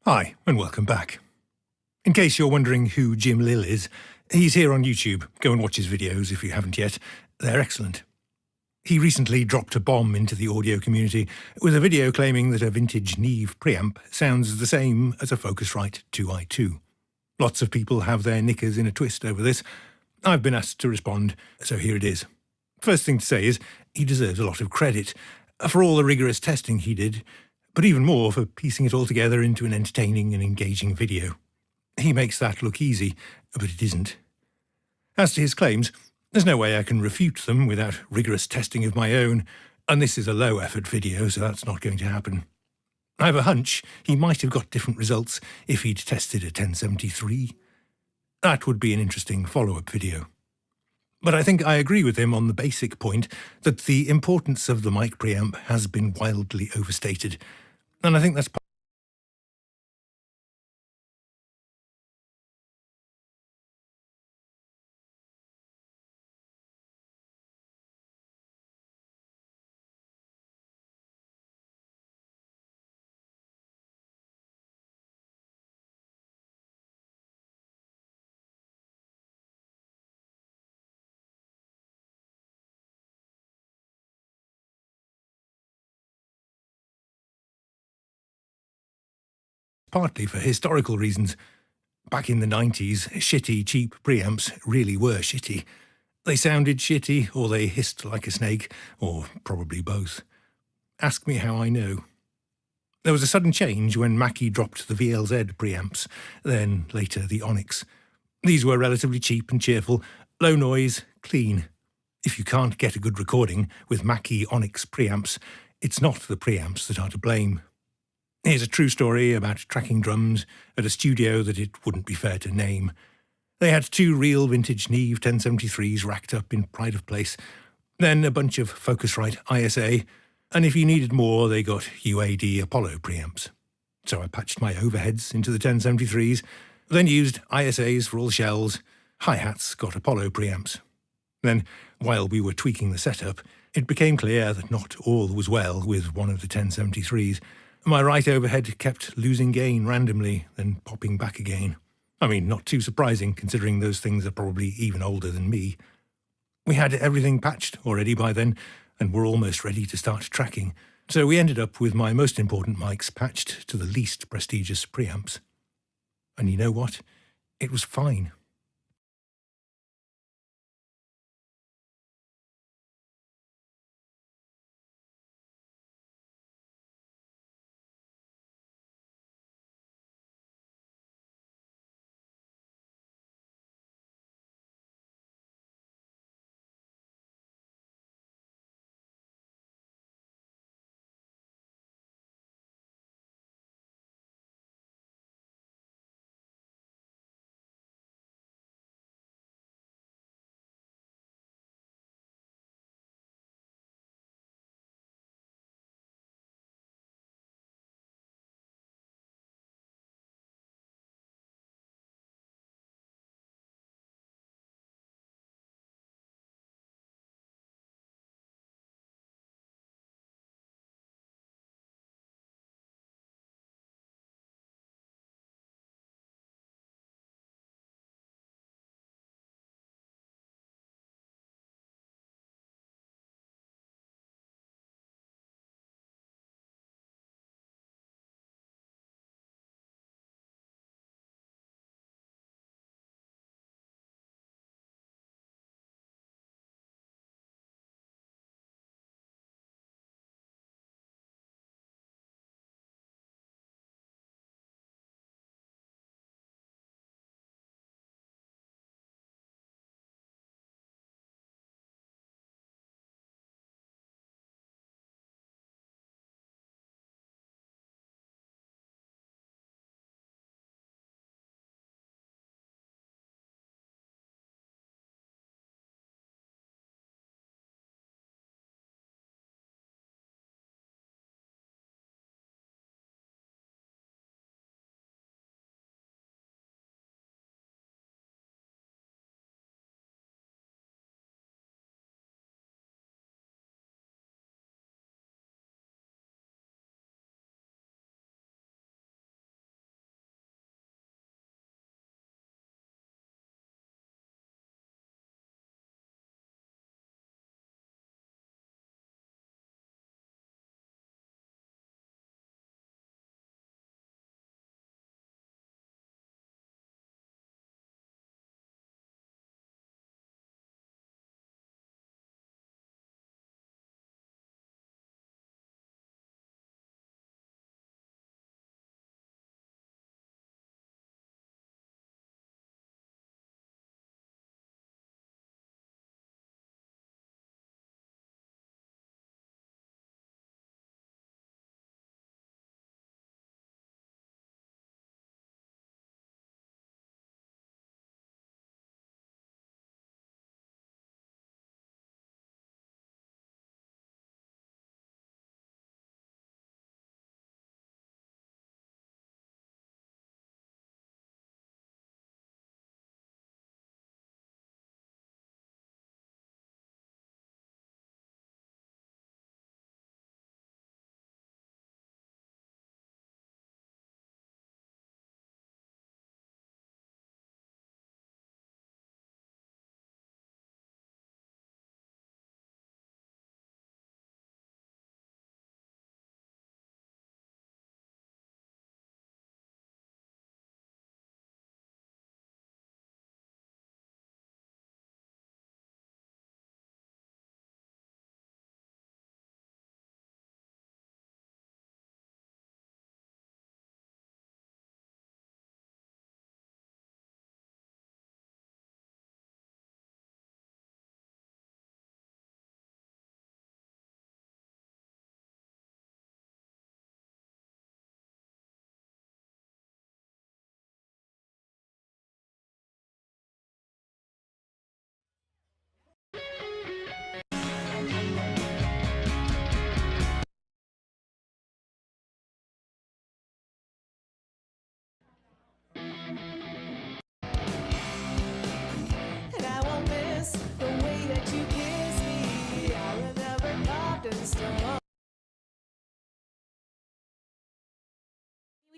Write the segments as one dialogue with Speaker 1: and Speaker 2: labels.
Speaker 1: Hi, and welcome back. In case you're wondering who Jim Lill is, he's here on YouTube. Go and watch his videos if you haven't yet. They're excellent. He recently dropped a bomb into the audio community with a video claiming that a vintage Neve preamp sounds the same as a Focusrite 2i2. Lots of people have their knickers in a twist over this. I've been asked to respond, so here it is. First thing to say is he deserves a lot of credit for all the rigorous testing he did, but even more for piecing it all together into an entertaining and engaging video. He makes that look easy, but it isn't. As to his claims, there's no way I can refute them without rigorous testing of my own, and this is a low-effort video, so that's not going to happen. I have a hunch he might have got different results if he'd tested a 1073. That would be an interesting follow-up video. But I think I agree with him on the basic point that the importance of the mic preamp has been wildly overstated, and I think that's partly for historical reasons. Back in the 90s, shitty, cheap preamps really were shitty. They sounded shitty, or they hissed like a snake, or probably both. Ask me how I know. There was a sudden change when Mackie dropped the VLZ preamps, then later the Onyx. These were relatively cheap and cheerful, low noise, clean. If you can't get a good recording with Mackie Onyx preamps, it's not the preamps that are to blame. Here's a true story about tracking drums at a studio that it wouldn't be fair to name. They had 2 real vintage Neve 1073s racked up in pride of place, then a bunch of Focusrite ISA, and if you needed more, they got UAD Apollo preamps. So I patched my overheads into the 1073s, then used ISAs for all shells. Hi-hats got Apollo preamps. Then, while we were tweaking the setup, it became clear that not all was well with one of the 1073s. My right overhead kept losing gain randomly, then popping back again. I mean, not too surprising, considering those things are probably even older than me. We had everything patched already by then, and were almost ready to start tracking, so we ended up with my most important mics patched to the least prestigious preamps. And you know what? It was fine.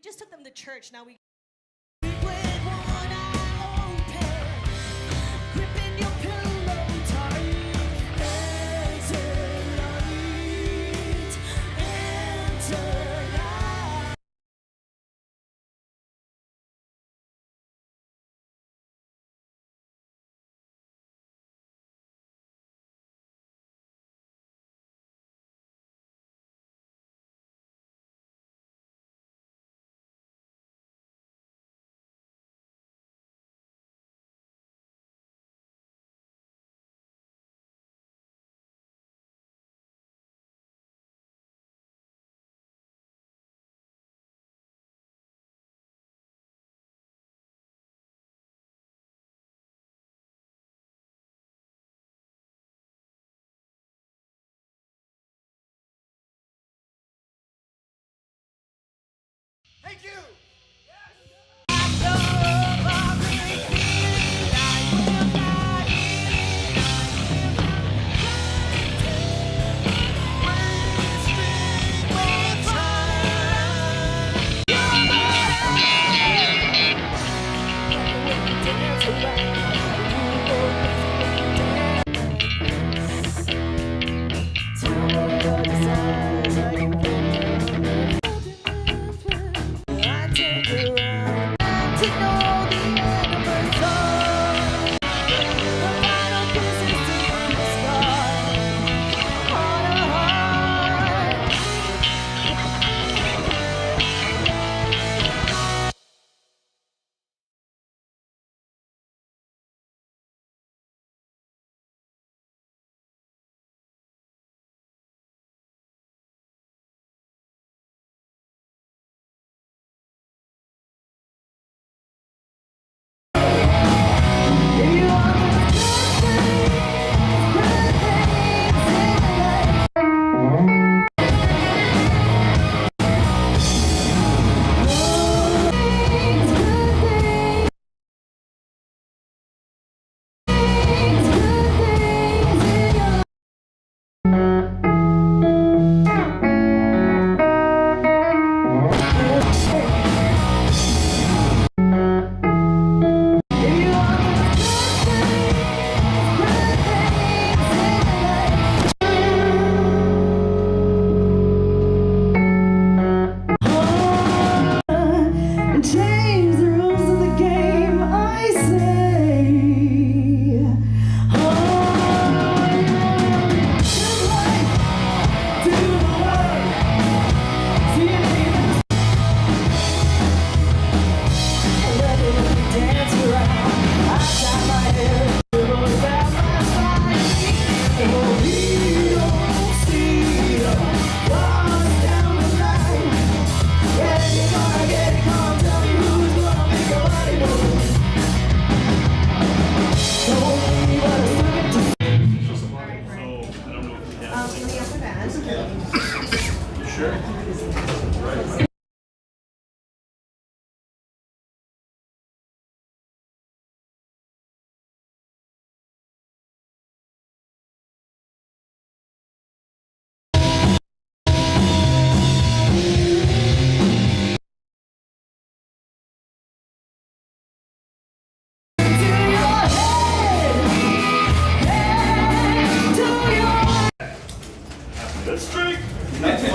Speaker 2: just took them to church. Now we.
Speaker 3: Thank you!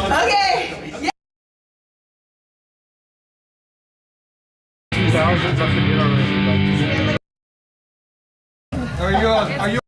Speaker 2: Okay. Yeah.
Speaker 4: 2000s, I forget already. Are you?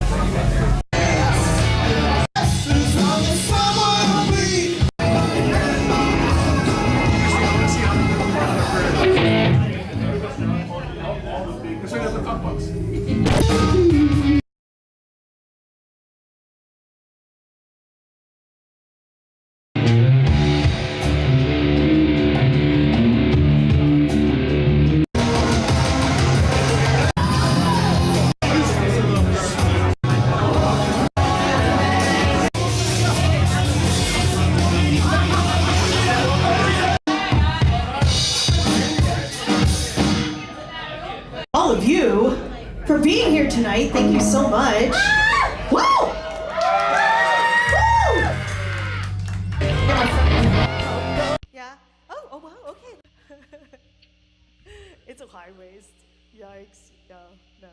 Speaker 2: All of you for being here tonight. Thank you so much. Woo! Woo! Yeah. Oh wow. Okay.
Speaker 3: It's a high waist. Yikes. Yeah, no.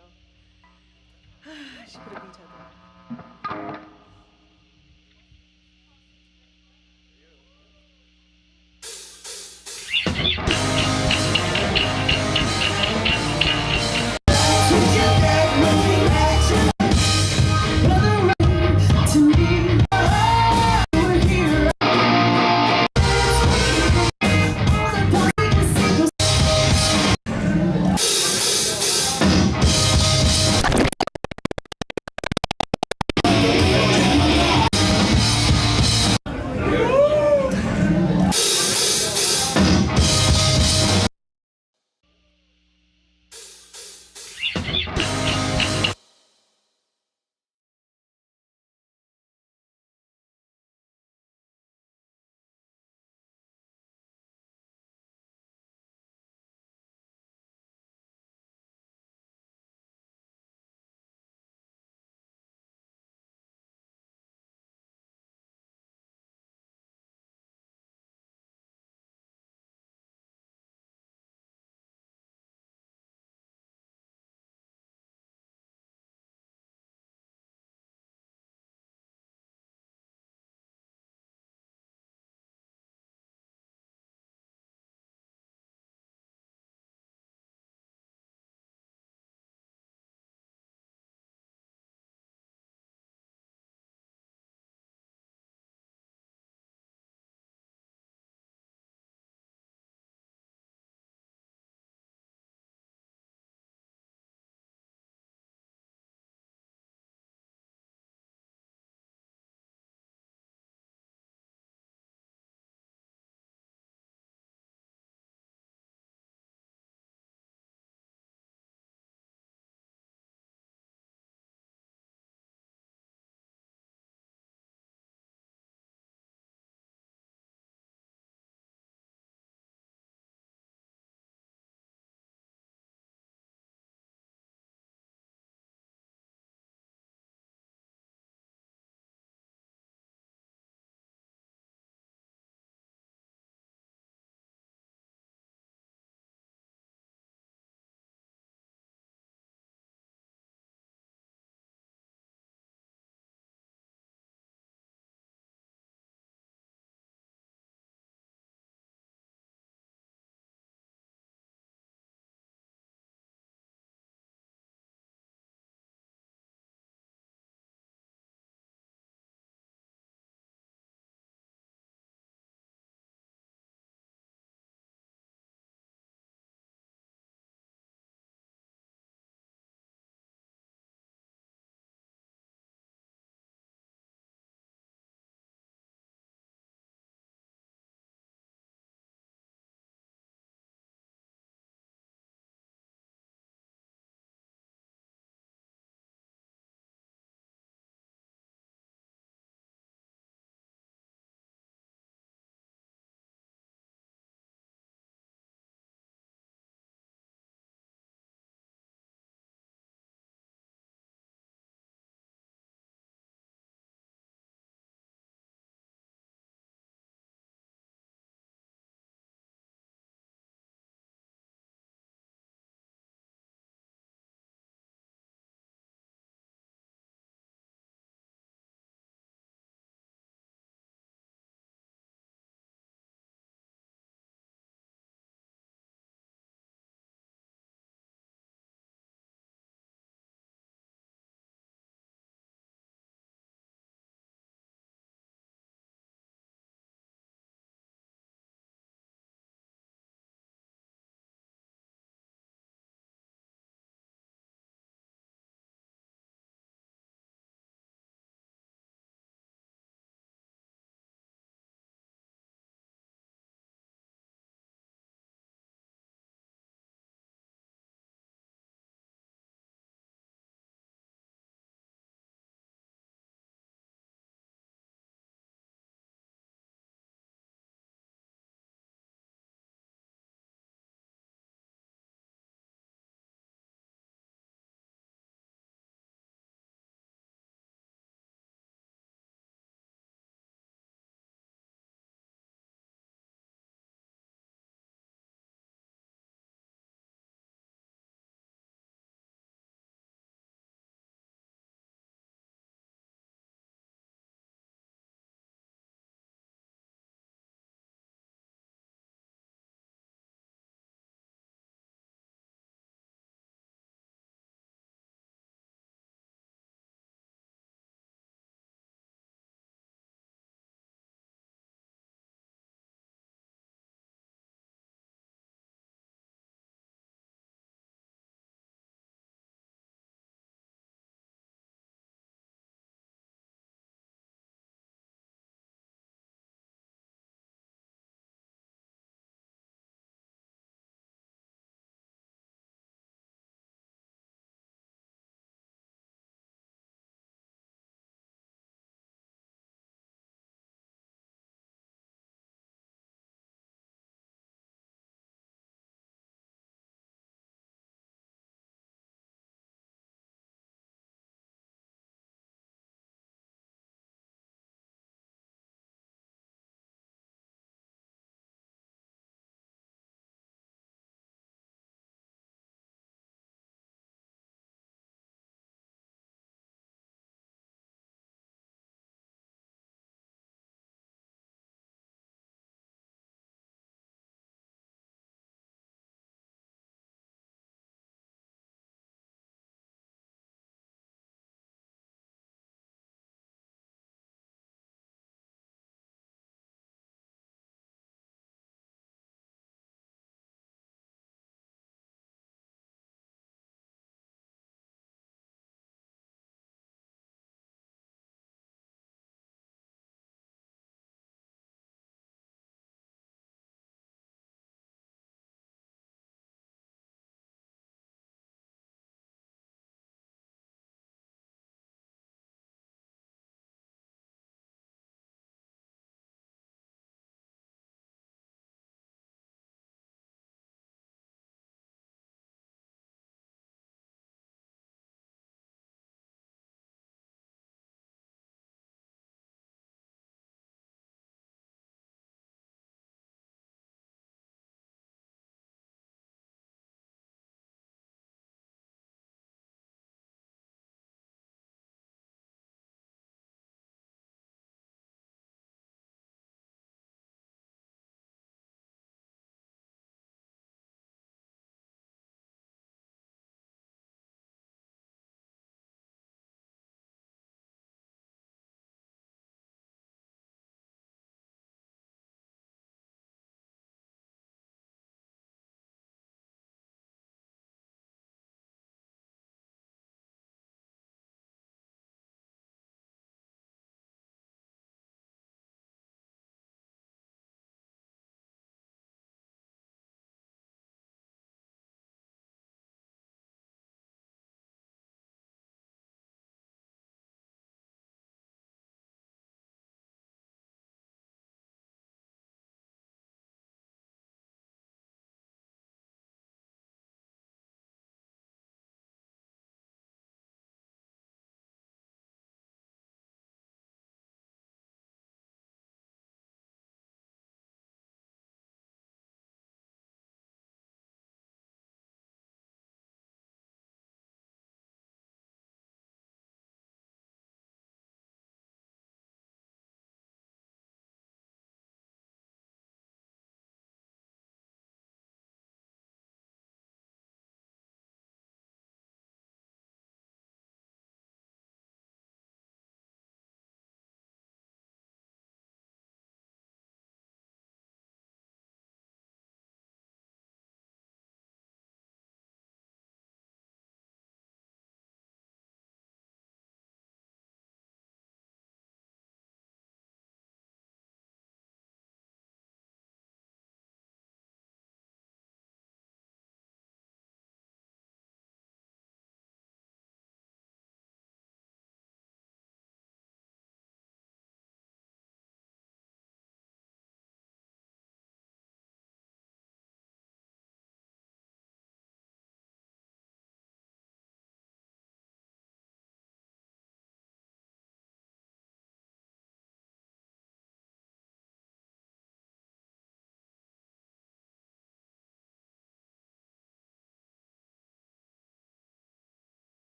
Speaker 3: She could have vetoed that.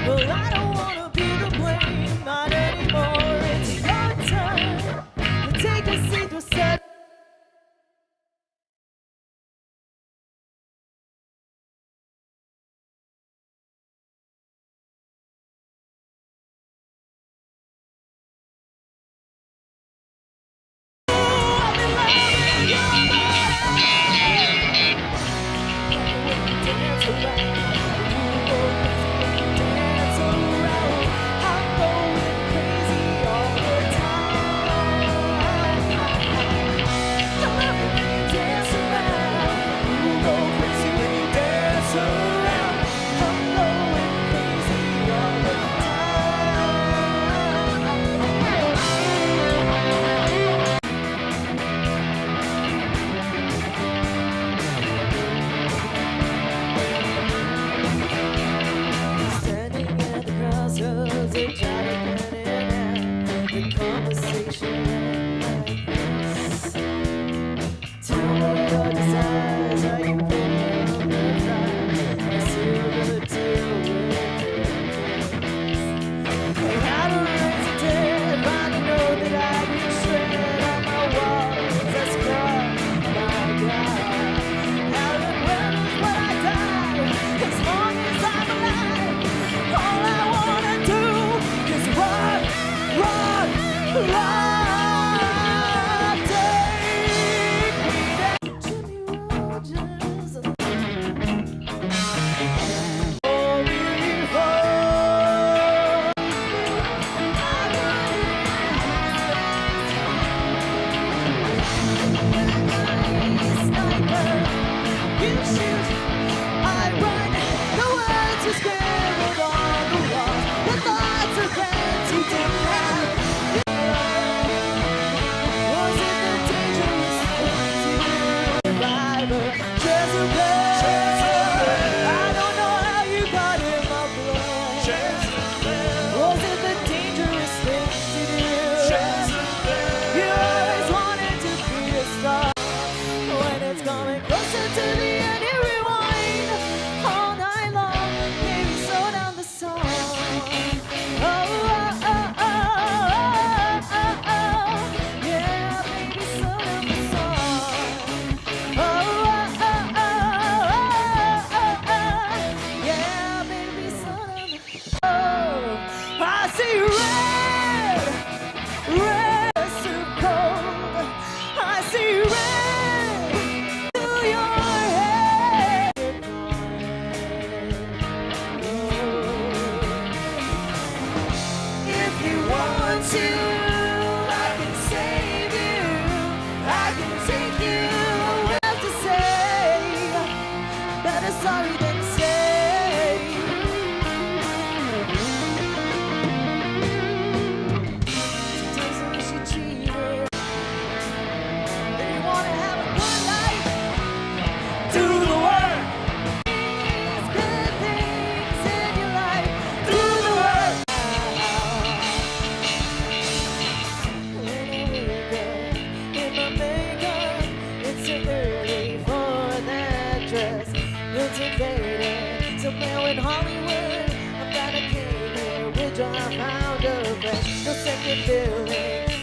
Speaker 3: Well, I don't wanna be the blame, not anymore. It's your turn to take a seat to set.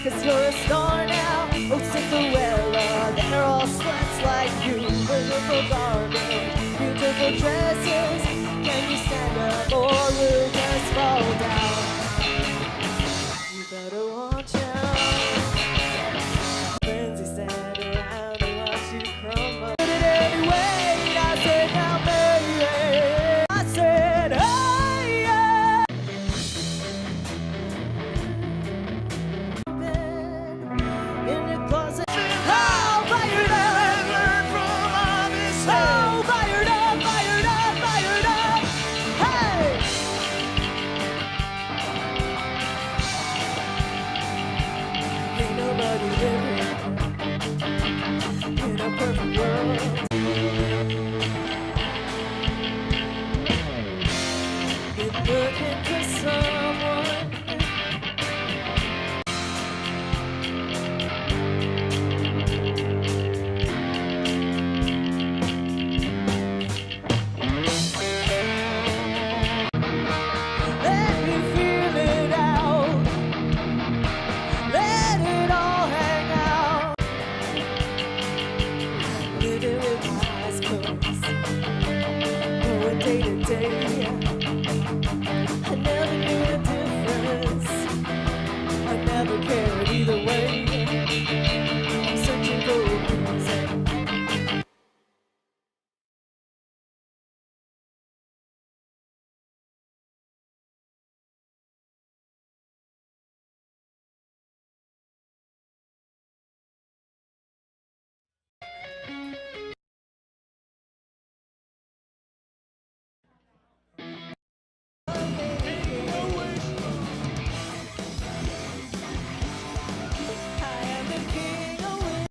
Speaker 3: Cause you're a star now, oh Cinderella. They're all sluts like you, beautiful garments, beautiful dresses. we live in a perfect world. Been looking for someone. Let me feel it out. Let it all hang out. Living with my eyes closed. Going day to day. I never knew the difference. I never cared either way. I'm searching for a reason. I am the king of winds.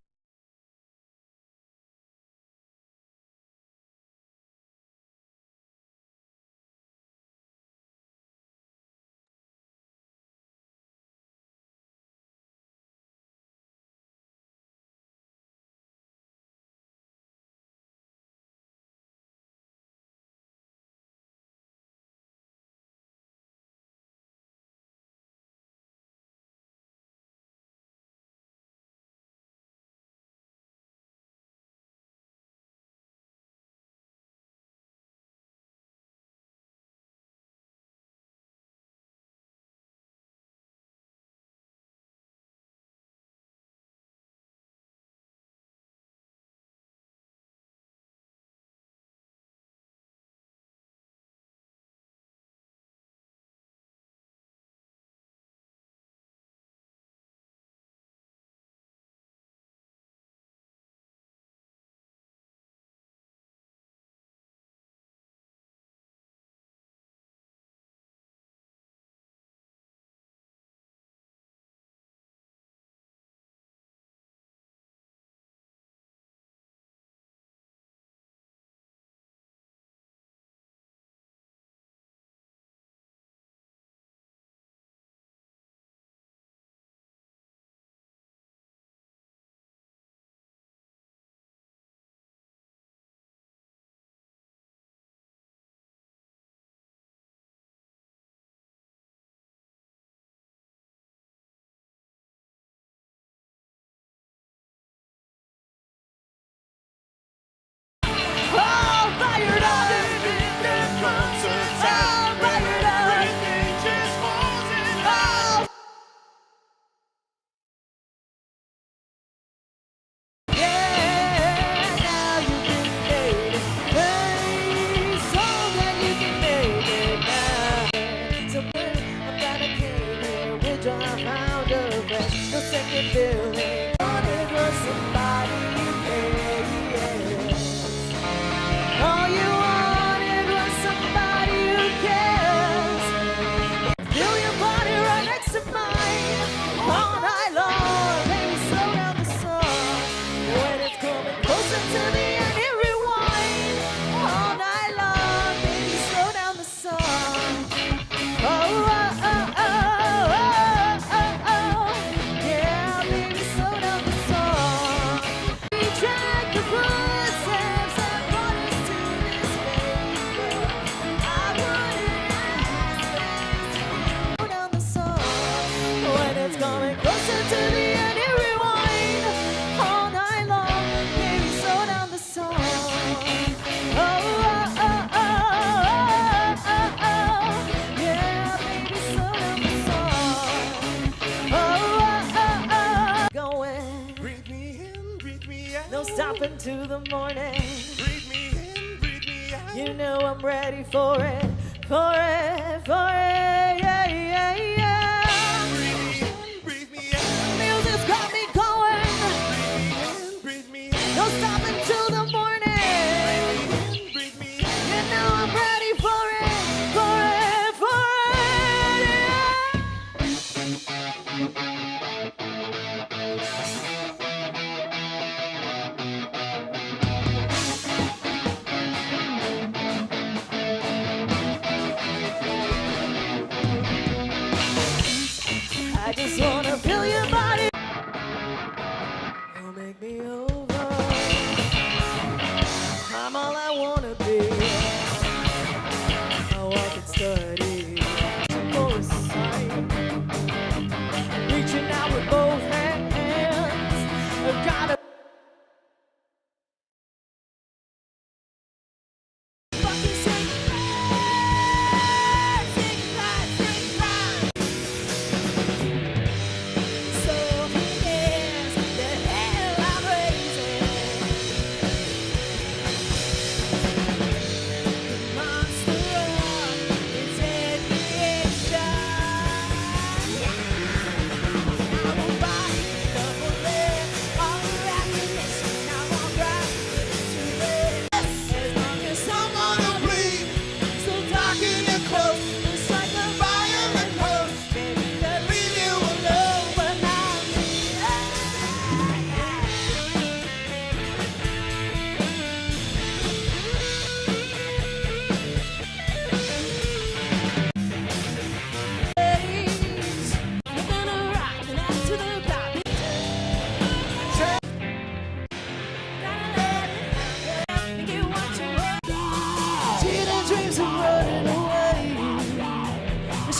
Speaker 3: All fired up. All fired up. Oh. Yeah, now you can make it. Hey, so that you can make it now. So when I'm gonna came here with your found a friend, no second feeling. Wanted was somebody you cared. All you wanted was somebody who cares. Feel your body right next to mine all night long. Baby, slow down the song. When it's coming closer to the end, it rewind all night long. Baby, slow down the song. Oh, oh, oh, oh, oh, oh, oh. Yeah, baby, slow down the song. We track the footsteps that brought us to this place. I wouldn't ask slow down the song. When it's coming closer to the end, it rewind all night long. Baby, slow down the song. Oh, oh, oh, oh, oh, oh. Yeah, baby, slow down the song. Oh, oh, oh, oh. Going.
Speaker 5: Breathe me in, breathe me out.
Speaker 3: No stopping to the morning.
Speaker 5: Breathe me in, breathe me out.
Speaker 3: You know I'm ready for it, for it, for it. Yeah, yeah, yeah.
Speaker 5: Breathe me in, breathe me out.
Speaker 3: Music's got me going.
Speaker 5: Breathe me in,
Speaker 3: No stopping till the morning.
Speaker 5: breathe me in.
Speaker 3: You know I'm ready for it, for it, for it. Yeah.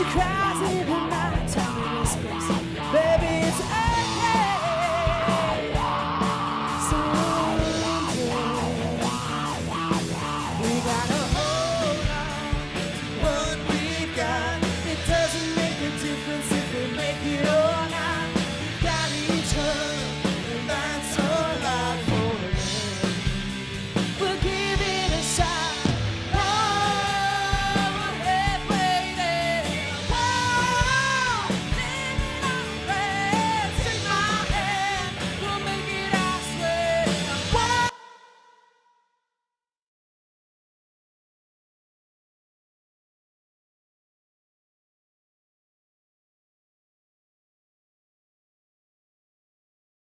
Speaker 3: she cries in the night time and whispers, baby, it's okay. Someday we gotta hold on to what we've got. It doesn't make a difference if we make it or not. We've got each other, and that's all I've for now. We'll give it a shot. Oh, we're halfway there. Oh, living on the grass. Take my hand, we'll make it, I swear. Whoa.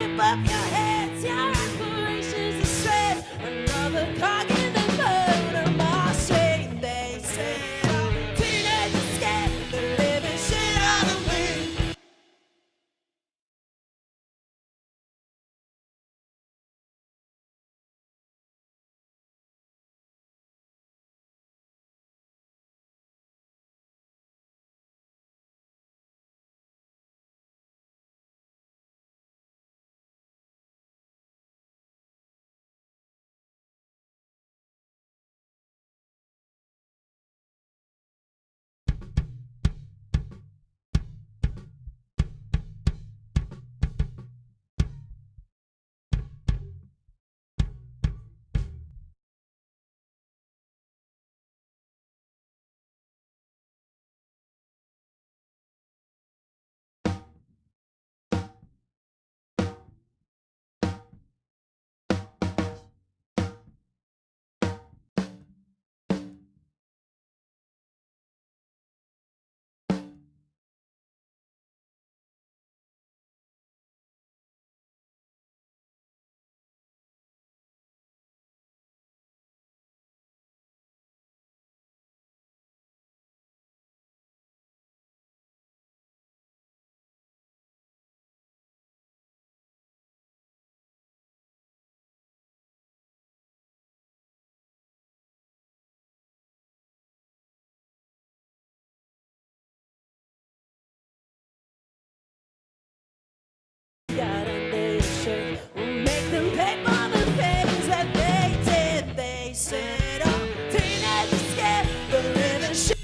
Speaker 3: Keep up your heads, your aspirations are straight. Another cog in the motor machine. They say, oh, teenagers scared the living shit out of me. Got under your shirt. We'll make them pay for the things that they did. They said, oh, teenagers scared the living shit.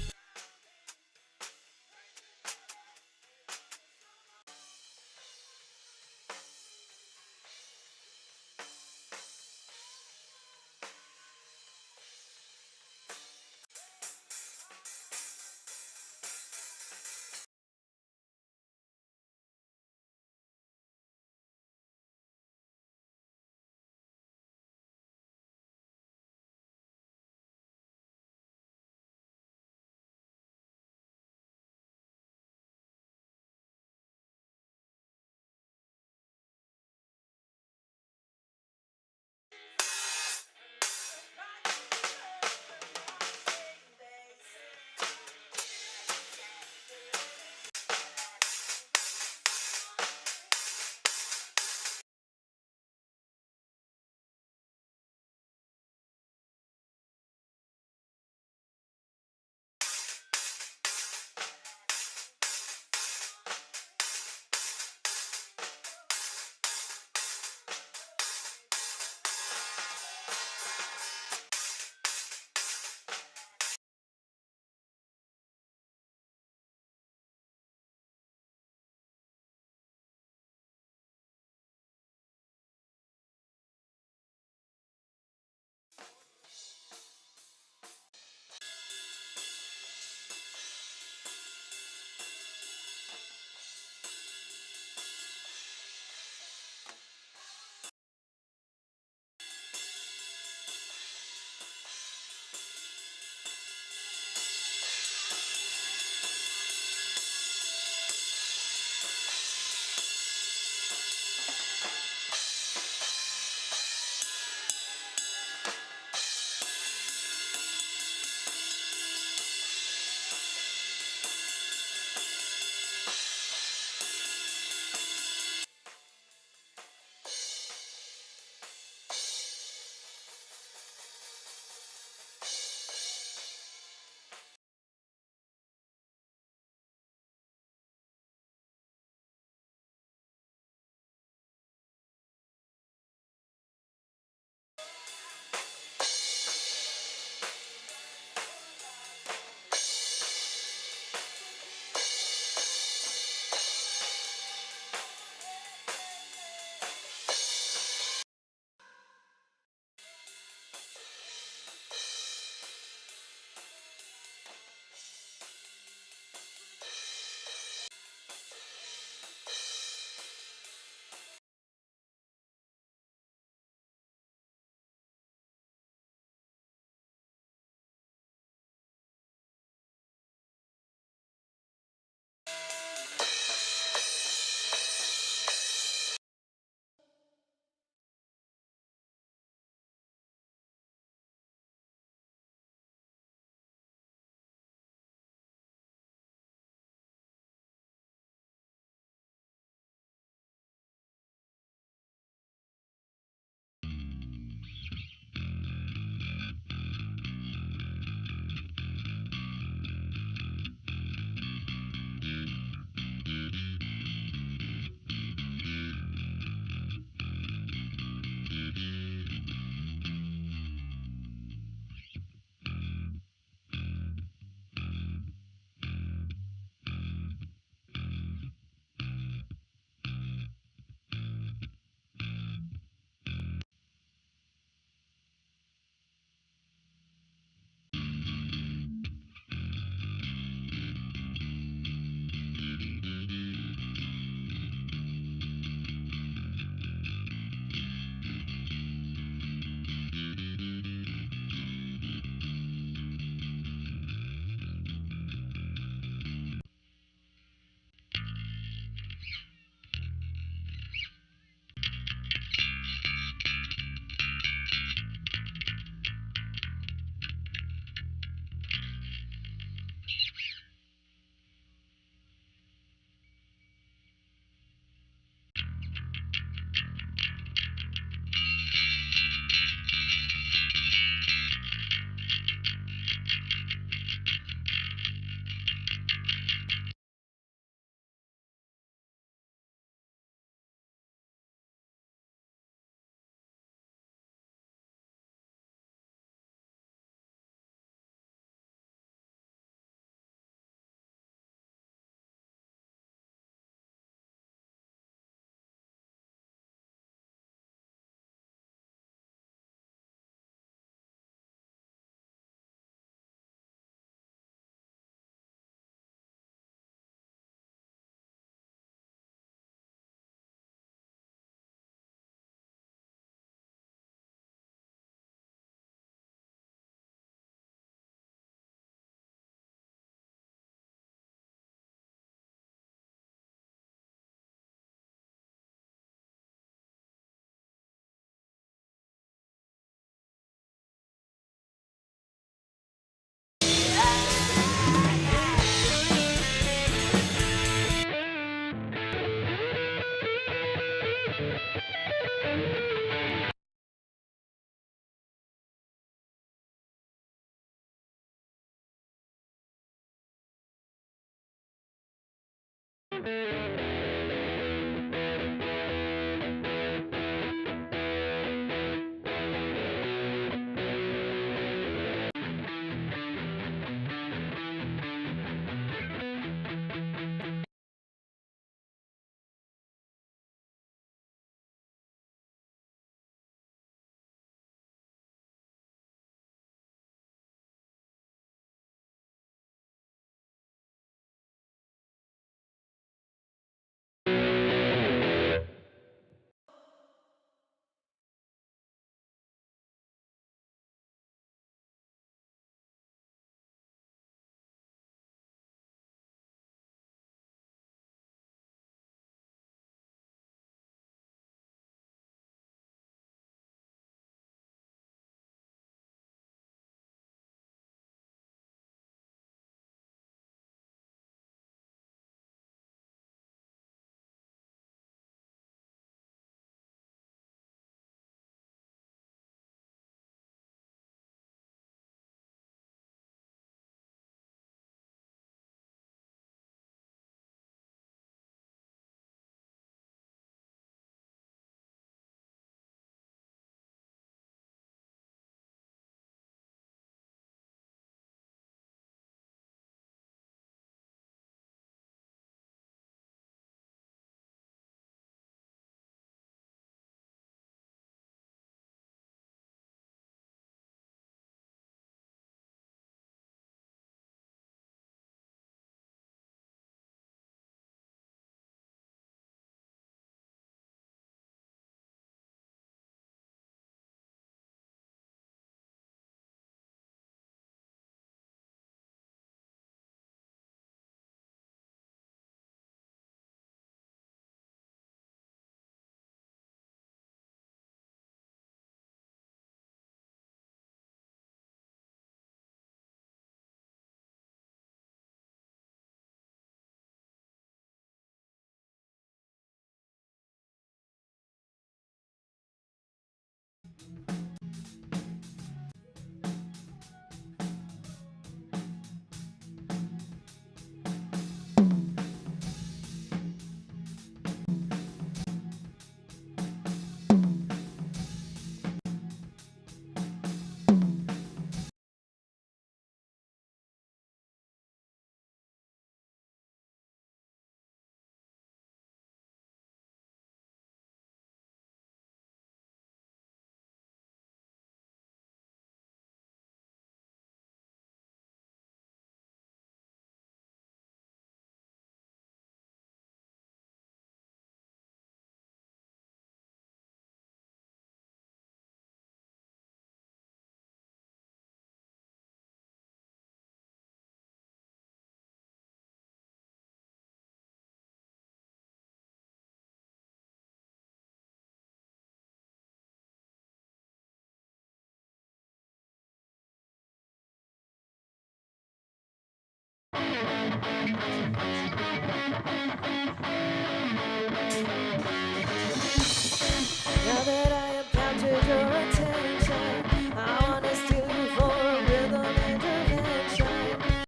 Speaker 3: Now that I have captured your attention, I wanna steal you for a rhythm intervention.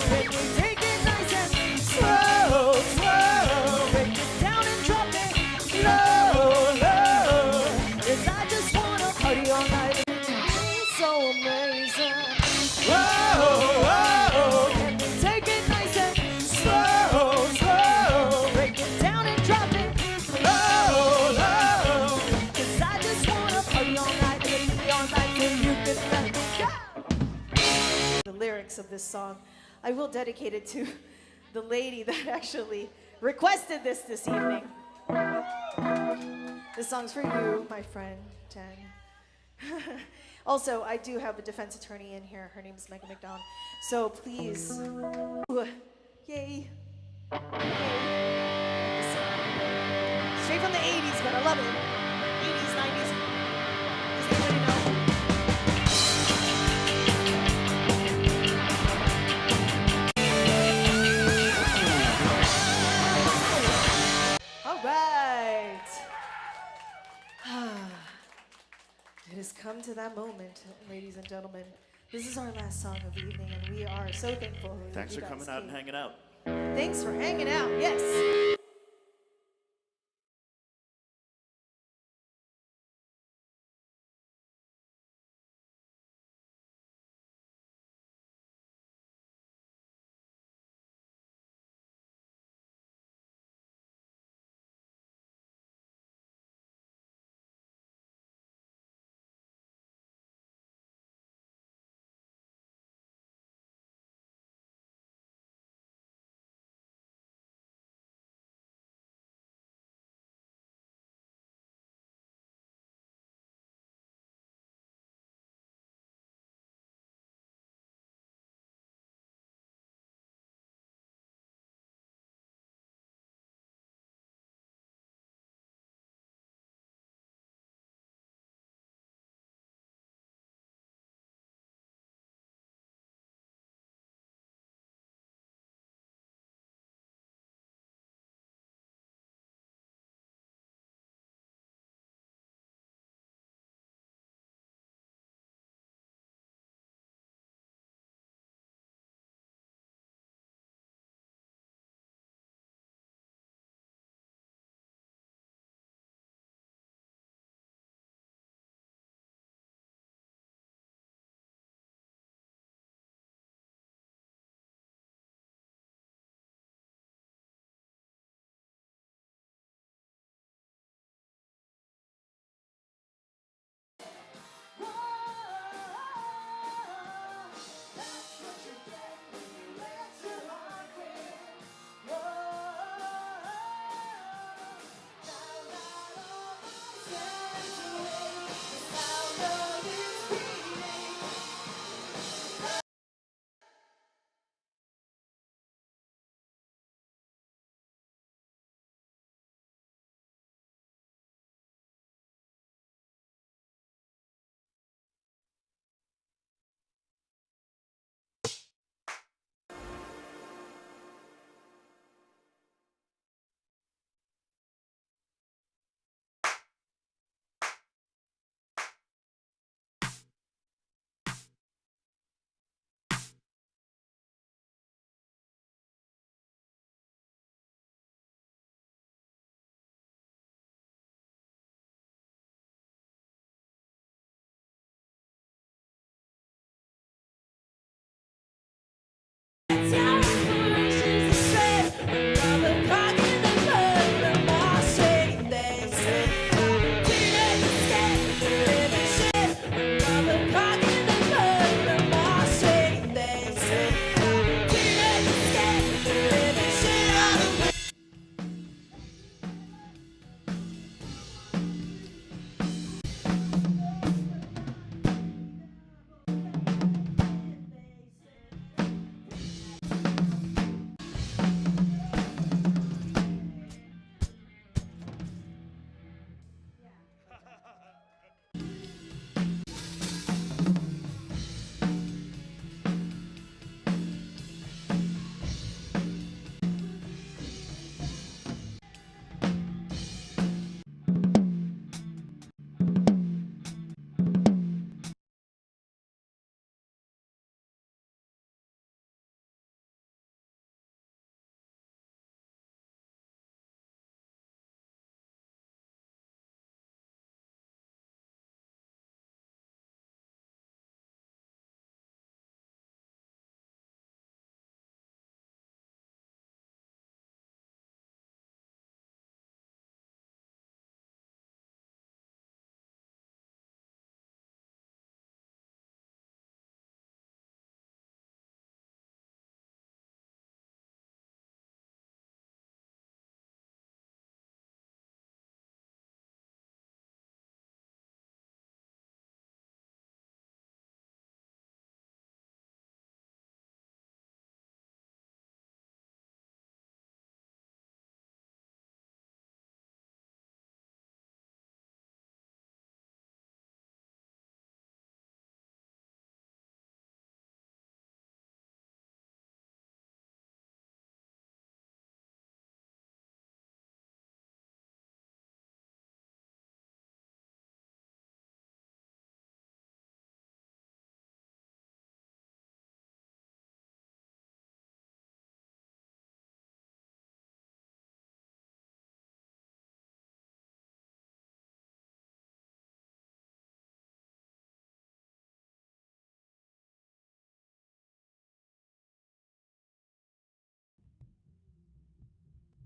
Speaker 3: Let me take it nice and slow, slow. Break it down and drop it low, low. 'Cause I just wanna party all night. It's so amazing. Whoa, whoa. Let me take it nice and slow, slow. Break it down and drop it low, low. 'Cause I just wanna party all night, baby, all night till you can let me go. The lyrics of this song, I will dedicate it to the lady that actually requested this evening. This song's for you, my friend, Jen. Also, I do have a defense attorney in here. Her name is Megan McDonald. So please, ooh, yay. Straight from the 80s, but I love it. 80s, 90s. Does anybody know? All right.
Speaker 2: has come to that moment, ladies and gentlemen. This is our last song of the evening, and we are so thankful. that
Speaker 6: Thanks
Speaker 2: you
Speaker 6: for
Speaker 2: guys
Speaker 6: coming out and
Speaker 2: came.
Speaker 6: hanging out.
Speaker 2: Thanks for hanging out. Yes.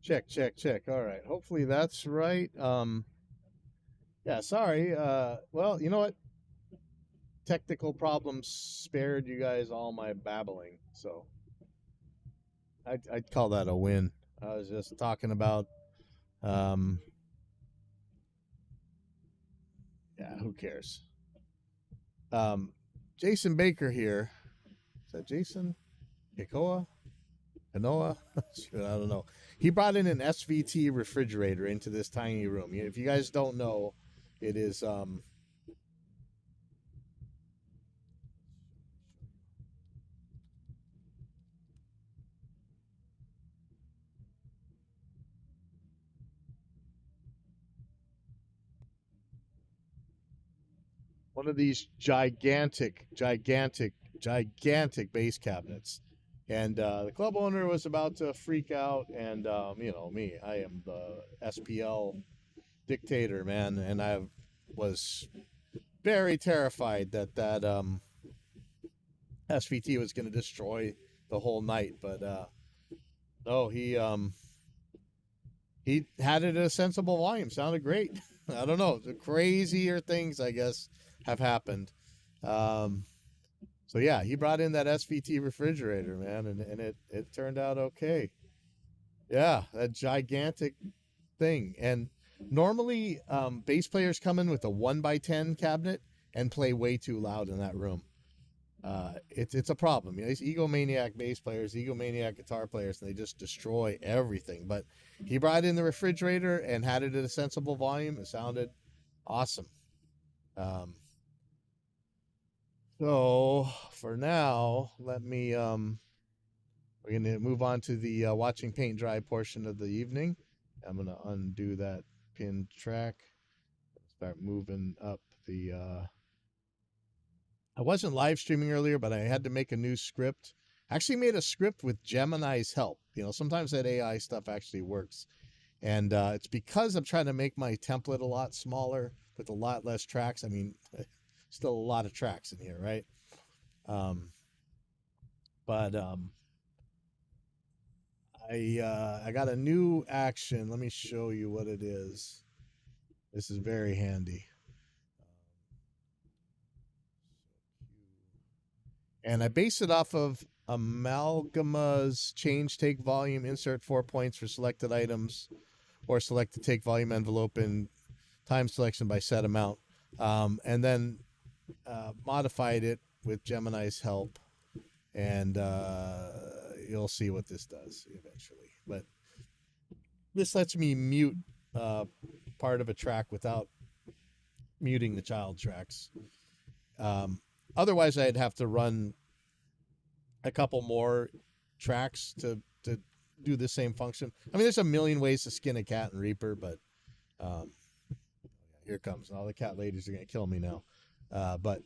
Speaker 4: Check, check, check. All right. Hopefully that's right. Yeah, sorry. Well, you know what? Technical problems spared you guys all my babbling. So I'd call that a win. I was just talking about yeah, who cares? Jason Baker here. Is that Jason? Hikoa? Hanoa? Shoot, I don't know. He brought in an SVT refrigerator into this tiny room. If you guys don't know, it is one of these gigantic base cabinets. And the club owner was about to freak out, and you know me, I am the SPL dictator, man, and I was very terrified that SVT was going to destroy the whole night. But no, he had it at a sensible volume. Sounded great. I don't know. The crazier things, I guess, have happened. So yeah, he brought in that SVT refrigerator, man, and it turned out okay. Yeah, that gigantic thing. And normally, bass players come in with a 1x10 cabinet and play way too loud in that room. It's a problem. You know, these egomaniac bass players, egomaniac guitar players, and they just destroy everything. But he brought in the refrigerator and had it at a sensible volume. It sounded awesome. So for now, let me we're gonna move on to the watching paint dry portion of the evening. I'm gonna undo that pin track, start moving up the I wasn't live streaming earlier, but I had to make a new script. I actually made a script with Gemini's help. You know, sometimes that AI stuff actually works. And it's because I'm trying to make my template a lot smaller with a lot less tracks. I mean, still a lot of tracks in here, right? I got a new action. Let me show you what it is. This is very handy. And I base it off of Amalgama's change take volume, insert 4 points for selected items, or select the take volume envelope in time selection by set amount. And then modified it with Gemini's help. And you'll see what this does eventually. But this lets me mute part of a track without muting the child tracks. Otherwise, I'd have to run a couple more tracks to do the same function. I mean, there's a million ways to skin a cat in Reaper, but here comes. All the cat ladies are going to kill me now. But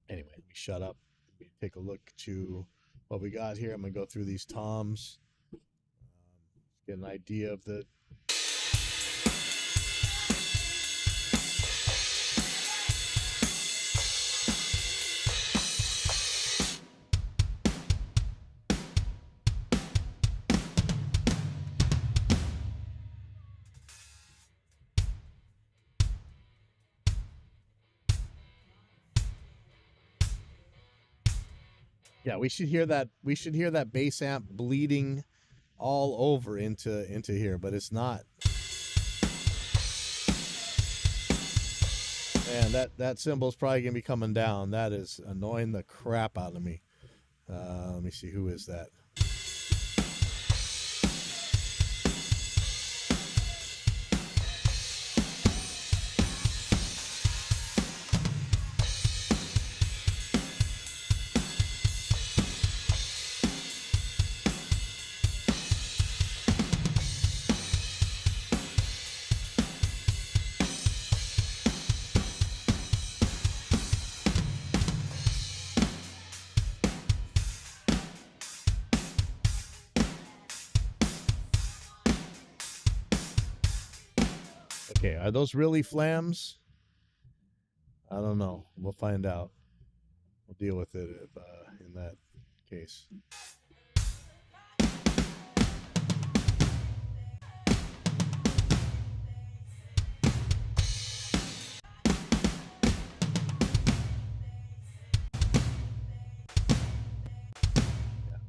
Speaker 4: anyway, let me shut up. Let me take a look to what we got here. I'm going to go through these toms, get an idea of the yeah, we should hear that. We should hear that bass amp bleeding all over into here, but it's not. Man, that cymbal's probably gonna be coming down. That is annoying the crap out of me. Let me see, who is that? Okay, are those really flams? I don't know. We'll find out. We'll deal with it in that case.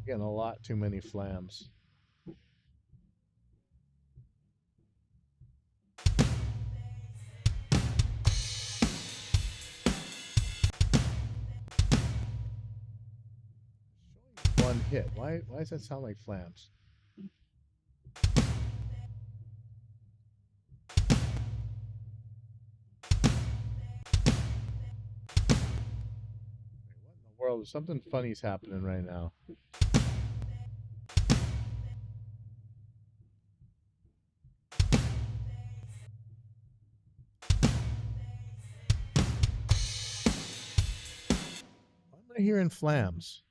Speaker 4: Getting a lot too many flams. One hit. Why does that sound like flams? What in the world? Something funny's happening right now. Why am I hearing flams?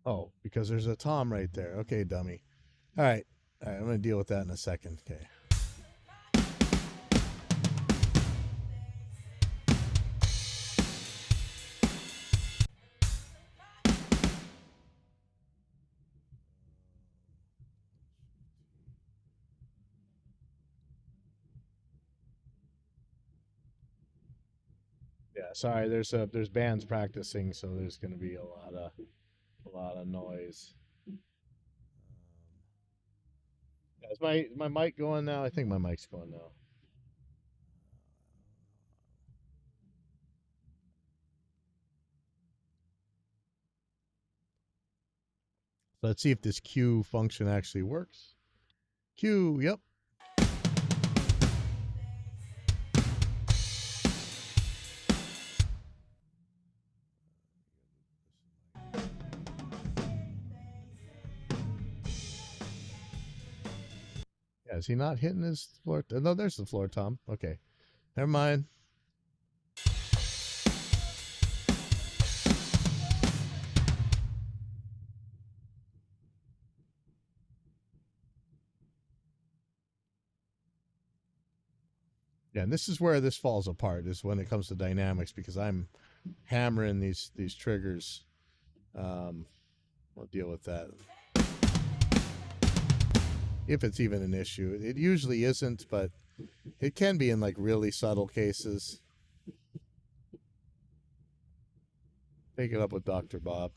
Speaker 4: Oh, because there's a tom right there. Okay, dummy. All right. All right, I'm going to deal with that in a second. Okay. Yeah, sorry. There's bands practicing, so there's going to be a lot of noise. Yeah, is my mic going now? I think my mic's going now. So let's see if this cue function actually works. Cue, yep. Yeah, is he not hitting his floor? No, there's the floor tom. Okay. Never mind. Yeah, and this is where this falls apart, is when it comes to dynamics, because I'm hammering these triggers. We'll deal with that. If it's even an issue. It usually isn't, but it can be in like really subtle cases. Take it up with Dr. Bob.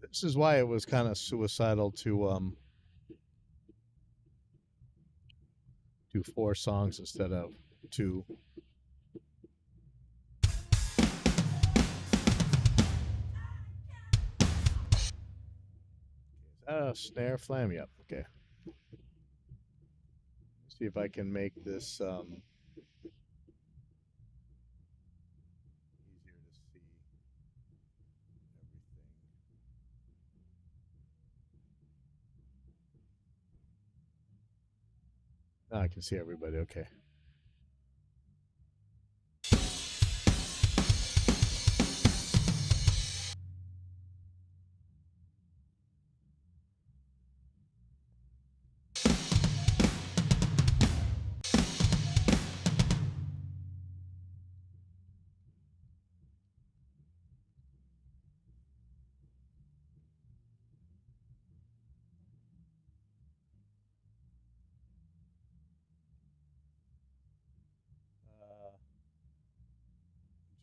Speaker 4: This is why it was kind of suicidal to do 4 songs instead of 2. Is that a snare flam? Yep. Okay. See if I can make this easier to see everything. Now I can see everybody. Okay.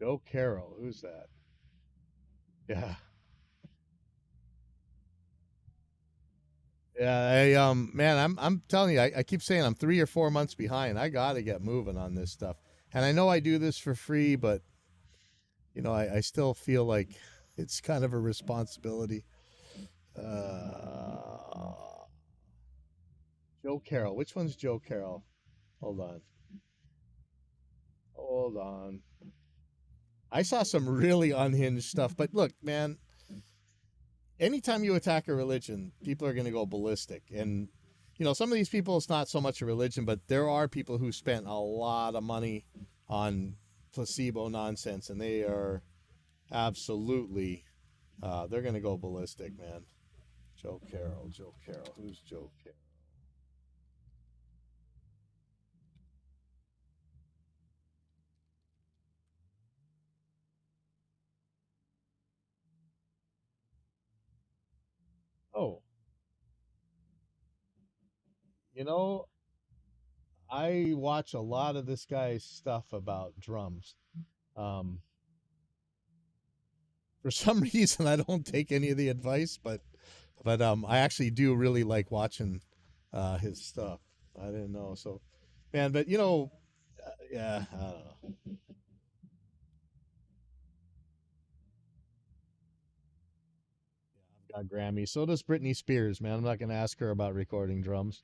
Speaker 4: Joe Carroll, who's that? Yeah. Yeah, man, I'm telling you, I keep saying I'm 3 or 4 months behind. I gotta get moving on this stuff. And I know I do this for free, but you know, I still feel like it's kind of a responsibility. Joe Carroll. Which one's Joe Carroll? Hold on. Hold on. I saw some really unhinged stuff, but look, man, anytime you attack a religion, people are going to go ballistic. And, you know, some of these people, it's not so much a religion, but there are people who spent a lot of money on placebo nonsense, and they are absolutely, they're going to go ballistic, man. Joe Carroll. Who's Joe Carroll? You know, I watch a lot of this guy's stuff about drums. Um, for some reason, I don't take any of the advice, but I actually do really like watching his stuff. I didn't know, so man, but yeah, I don't know. Got Grammy. So does Britney Spears, man. I'm not gonna ask her about recording drums.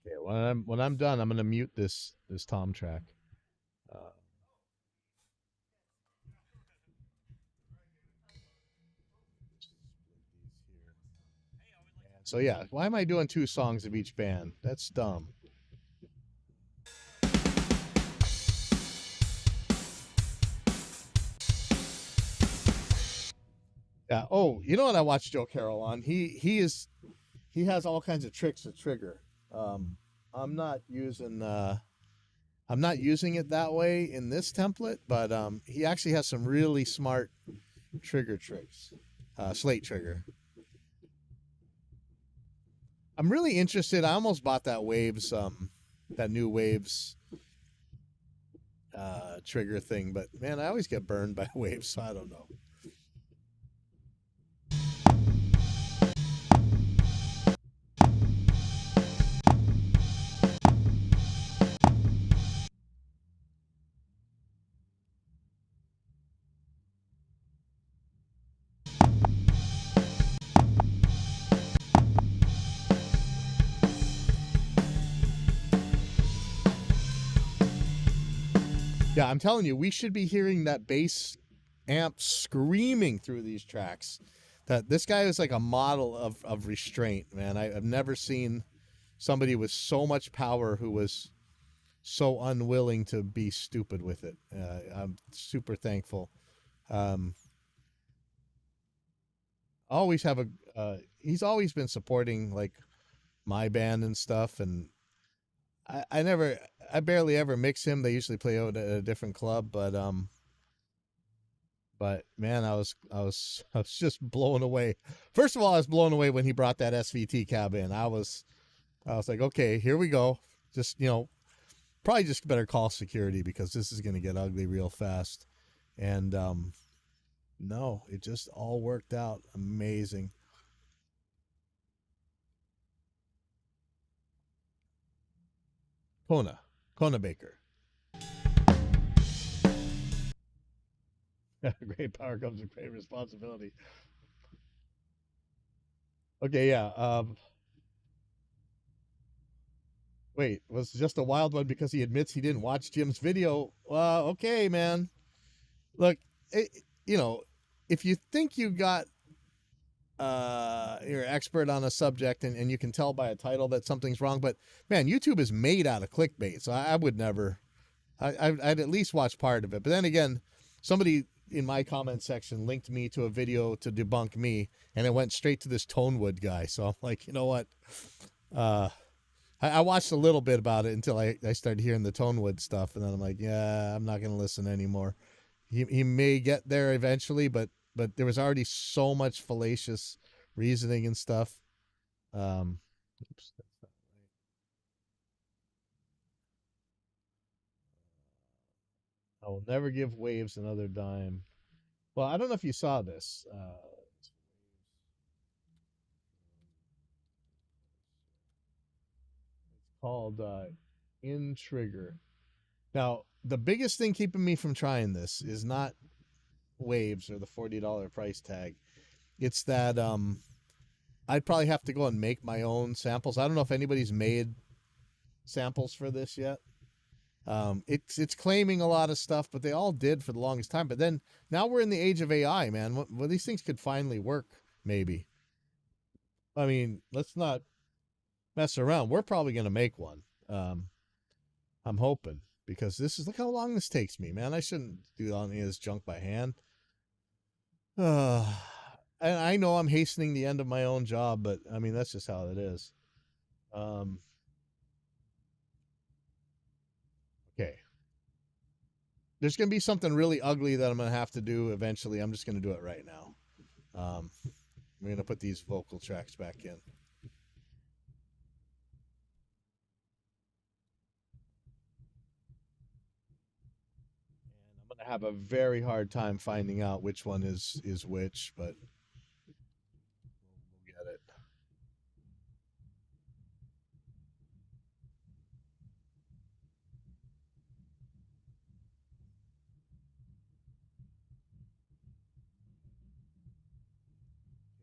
Speaker 4: Okay, when I'm done, I'm gonna mute this Tom track. Uh, so yeah, why am I doing 2 songs of each band? That's dumb. Yeah. Oh, you know what I watched Joe Carroll on? He has all kinds of tricks to trigger. I'm not using it that way in this template, but he actually has some really smart trigger tricks. Slate trigger. I'm really interested. I almost bought that Waves, that new Waves trigger thing, but man, I always get burned by Waves, so I don't know. Yeah, I'm telling you, we should be hearing that bass amp screaming through these tracks. That this guy is like a model of restraint, man. I've never seen somebody with so much power who was so unwilling to be stupid with it. I'm super thankful. Always have he's always been supporting like my band and stuff, and I barely ever mix him. They usually play out at a different club, but man, I was just blown away. First of all, I was blown away when he brought that SVT cab in. I was like, okay, here we go. Just, probably just better call security because this is going to get ugly real fast. And no, it just all worked out amazing. Kona Baker. Great power comes with great responsibility. Okay, yeah. Wait, was just a wild one because he admits he didn't watch Jim's video. Okay, man. Look, if you think you got you're an expert on a subject and you can tell by a title that something's wrong, but man, YouTube is made out of clickbait, so I would never. I'd at least watch part of it. But then again, somebody in my comment section linked me to a video to debunk me, and it went straight to this Tonewood guy. So I'm like, you know what? I watched a little bit about it until I started hearing the Tonewood stuff, and then I'm like, yeah, I'm not going to listen anymore. He may get there eventually, but there was already so much fallacious reasoning and stuff. Oops, that's not right. I will never give Waves another dime. Well, I don't know if you saw this. It's called In Trigger. Now, the biggest thing keeping me from trying this is not Waves or the $40 price tag. It's that I'd probably have to go and make my own samples. I don't know if anybody's made samples for this yet. It's claiming a lot of stuff, but they all did for the longest time. But then now we're in the age of AI, man. Well, these things could finally work, maybe. I mean, let's not mess around. We're probably going to make one. I'm hoping, because this is, look how long this takes me, man. I shouldn't do any of this junk by hand. And I know I'm hastening the end of my own job, but I mean, that's just how it is. Okay. There's going to be something really ugly that I'm going to have to do eventually. I'm just going to do it right now. I'm going to put these vocal tracks back in. And I'm going to have a very hard time finding out which one is which, but we'll get it.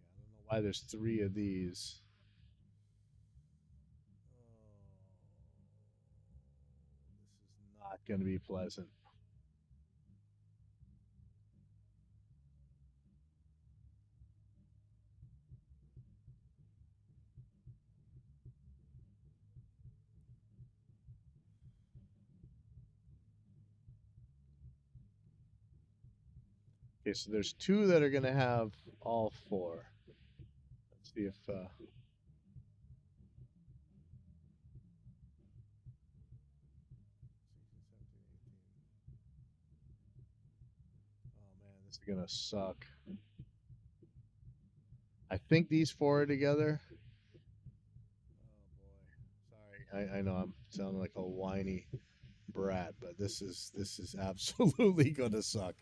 Speaker 4: I don't know why there's 3 of these. This is not going to be pleasant. Okay, so there's 2 that are going to have all 4. Let's see if oh man, this is going to suck. I think these 4 are together. Oh boy. Sorry. I know I'm sounding like a whiny brat, but this is absolutely gonna suck.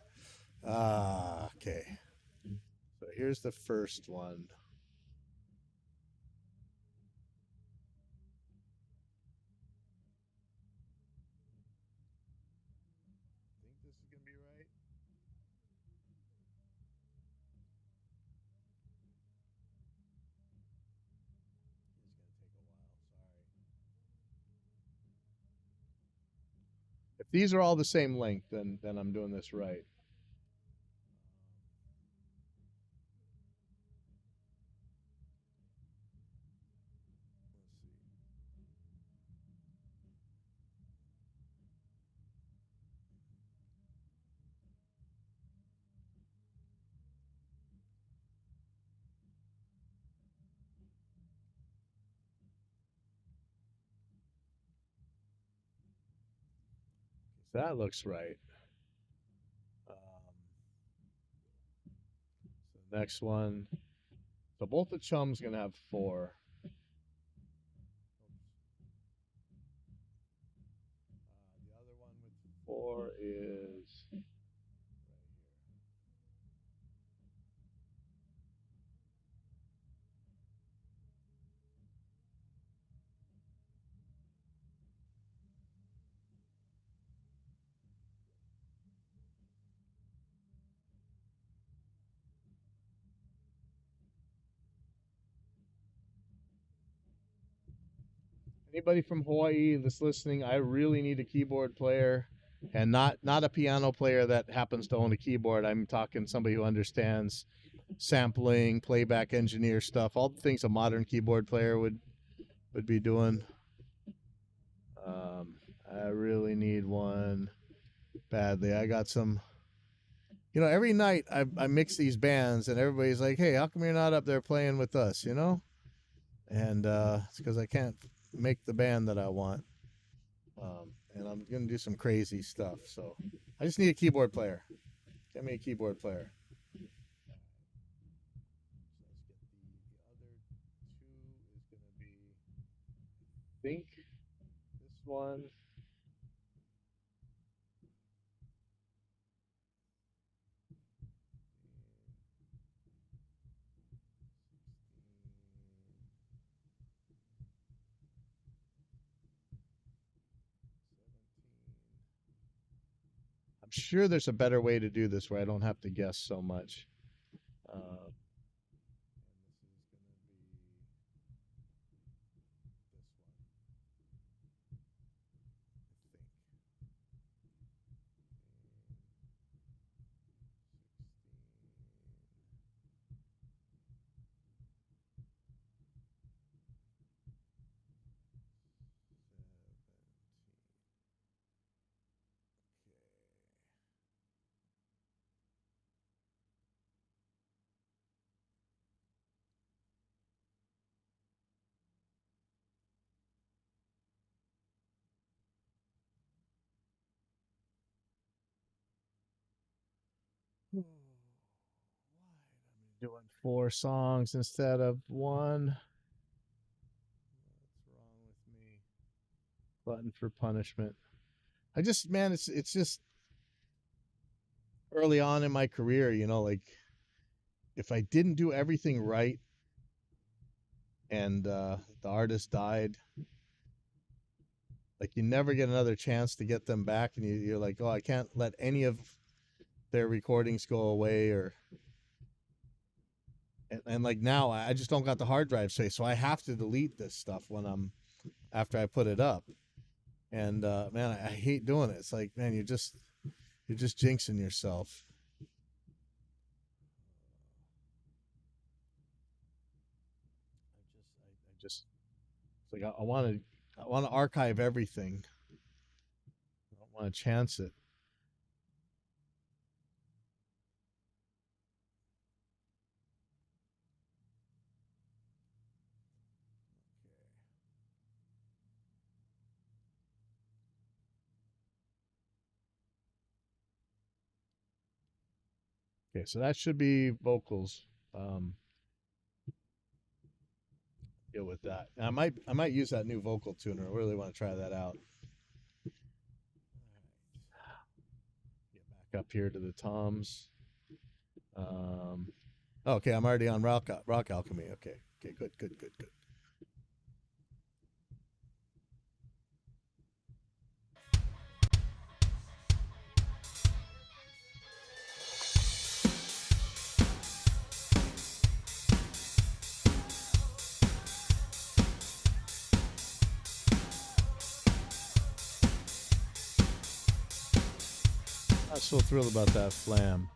Speaker 4: Okay. So here's the first one. I think this is gonna be right. It's gonna take a while. Sorry. If these are all the same length, then I'm doing this right. That looks right. So next one. So both the chums gonna have 4. The other one with 4 is right here. Anybody from Hawaii that's listening, I really need a keyboard player, and not a piano player that happens to own a keyboard. I'm talking somebody who understands sampling, playback engineer stuff, all the things a modern keyboard player would be doing. I really need one badly. I got some. Every night I mix these bands, and everybody's like, "Hey, how come you're not up there playing with us?" And it's because I can't make the band that I want. And I'm gonna do some crazy stuff. So I just need a keyboard player. Get me a keyboard player. So let's get the other 2 is gonna be, I think, this one. I'm sure there's a better way to do this where I don't have to guess so much. And this is going to be this one, I think. Doing 4 songs instead of 1. What's wrong with me? Button for punishment. I just, man, it's just early on in my career, you know, like if I didn't do everything right and the artist died, like you never get another chance to get them back, and you're like, oh, I can't let any of their recordings go away, or and like now I just don't got the hard drive space, so I have to delete this stuff when I'm after I put it up. And man, I hate doing it. It's like, man, you're just jinxing yourself. I just it's like I want to archive everything. I don't want to chance it. Okay, so that should be vocals. Deal with that. And I might use that new vocal tuner. I really want to try that out. Get back up here to the toms. Okay, I'm already on Rock Alchemy. Okay, good. Not so thrilled about that flam.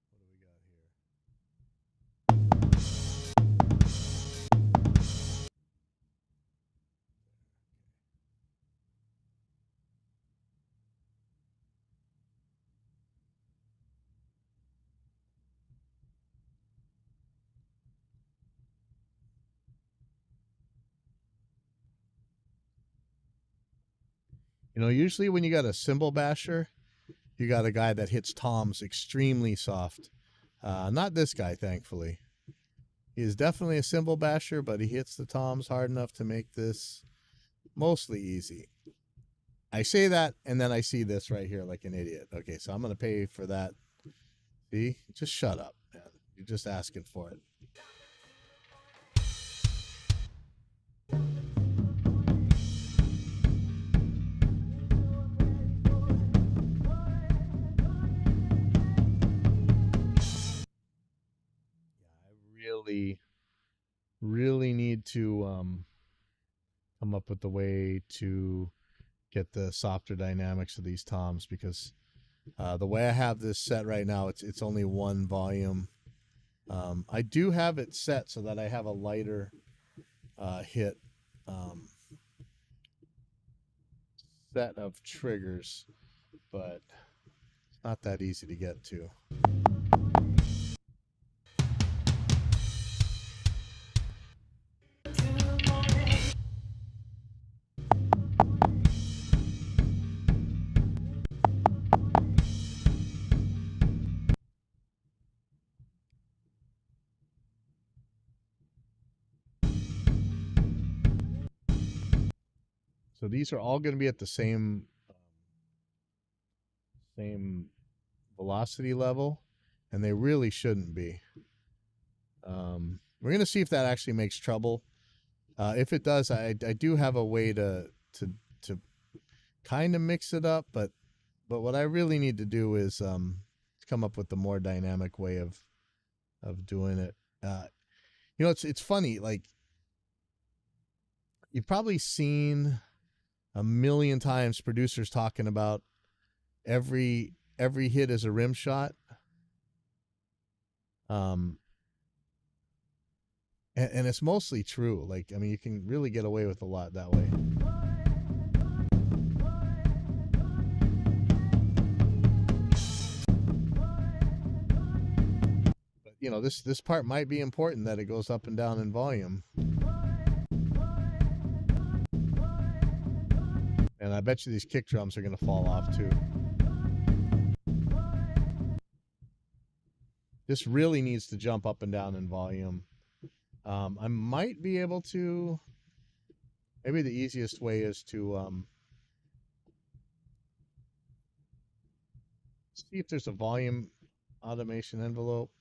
Speaker 4: What do we got here? You know, usually when you got a cymbal basher, you got a guy that hits toms extremely soft. Not this guy, thankfully. He is definitely a cymbal basher, but he hits the toms hard enough to make this mostly easy. I say that, and then I see this right here like an idiot. Okay, so I'm going to pay for that. See? Just shut up, man. You're just asking for it. Really need to come up with a way to get the softer dynamics of these toms, because the way I have this set right now, it's only 1 volume. I do have it set so that I have a lighter hit set of triggers, but it's not that easy to get to. So these are all going to be at the same velocity level, and they really shouldn't be. We're going to see if that actually makes trouble. If it does, I do have a way to kind of mix it up, but what I really need to do is come up with a more dynamic way of doing it. You know, it's funny, like you've probably seen a million times producers talking about every hit is a rim shot. And it's mostly true. Like, I mean, you can really get away with a lot that way. you know, this part might be important that it goes up and down in volume. And I bet you these kick drums are going to fall off too. This really needs to jump up and down in volume. I might be able to, maybe the easiest way is to see if there's a volume automation envelope.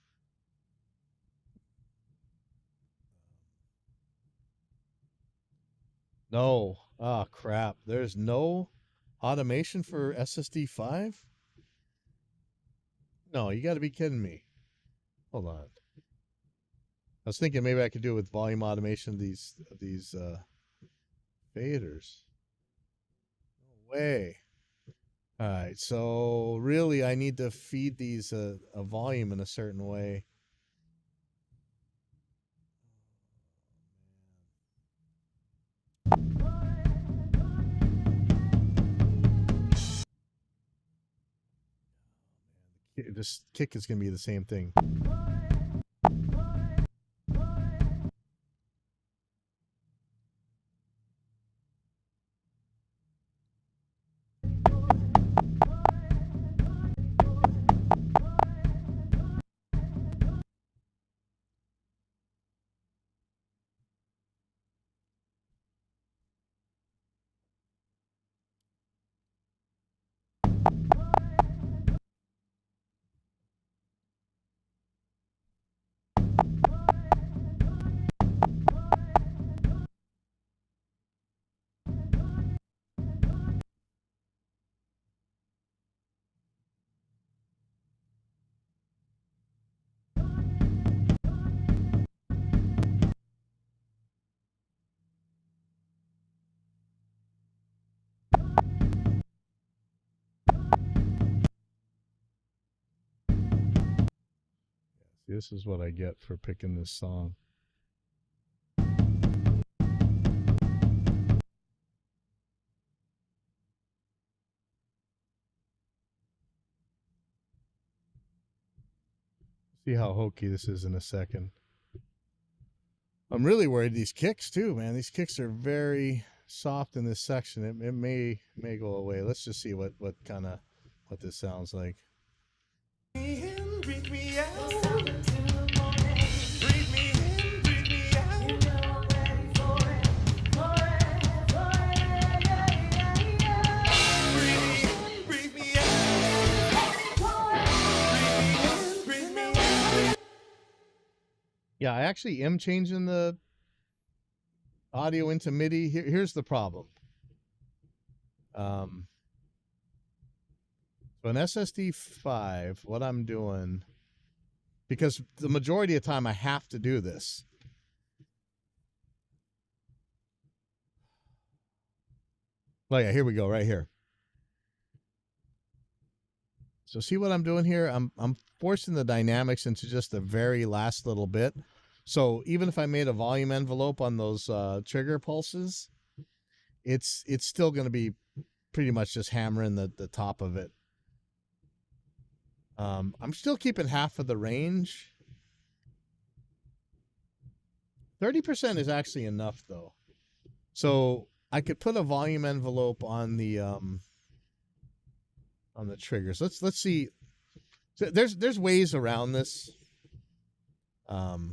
Speaker 4: No. Oh, crap. There's no automation for SSD 5? No, you got to be kidding me. Hold on. I was thinking maybe I could do it with volume automation of these faders. No way. All right, so really I need to feed these a volume in a certain way. This kick is going to be the same thing. This is what I get for picking this song. See how hokey this is in a second. I'm really worried these kicks too, man. These kicks are very soft in this section. It may go away. Let's just see what this sounds like.
Speaker 5: Breathe me out. Breathe me in, breathe me out. Breathe me out. Breathe me out.
Speaker 4: Yeah, I actually am changing the audio into MIDI. Here's the problem. So an SSD 5, what I'm doing, because the majority of the time I have to do this. Oh yeah, here we go, right here. So see what I'm doing here? I'm forcing the dynamics into just the very last little bit. So even if I made a volume envelope on those trigger pulses, it's still going to be pretty much just hammering the top of it. I'm still keeping half of the range. 30% is actually enough though. So I could put a volume envelope on the triggers. Let's see. So there's ways around this. So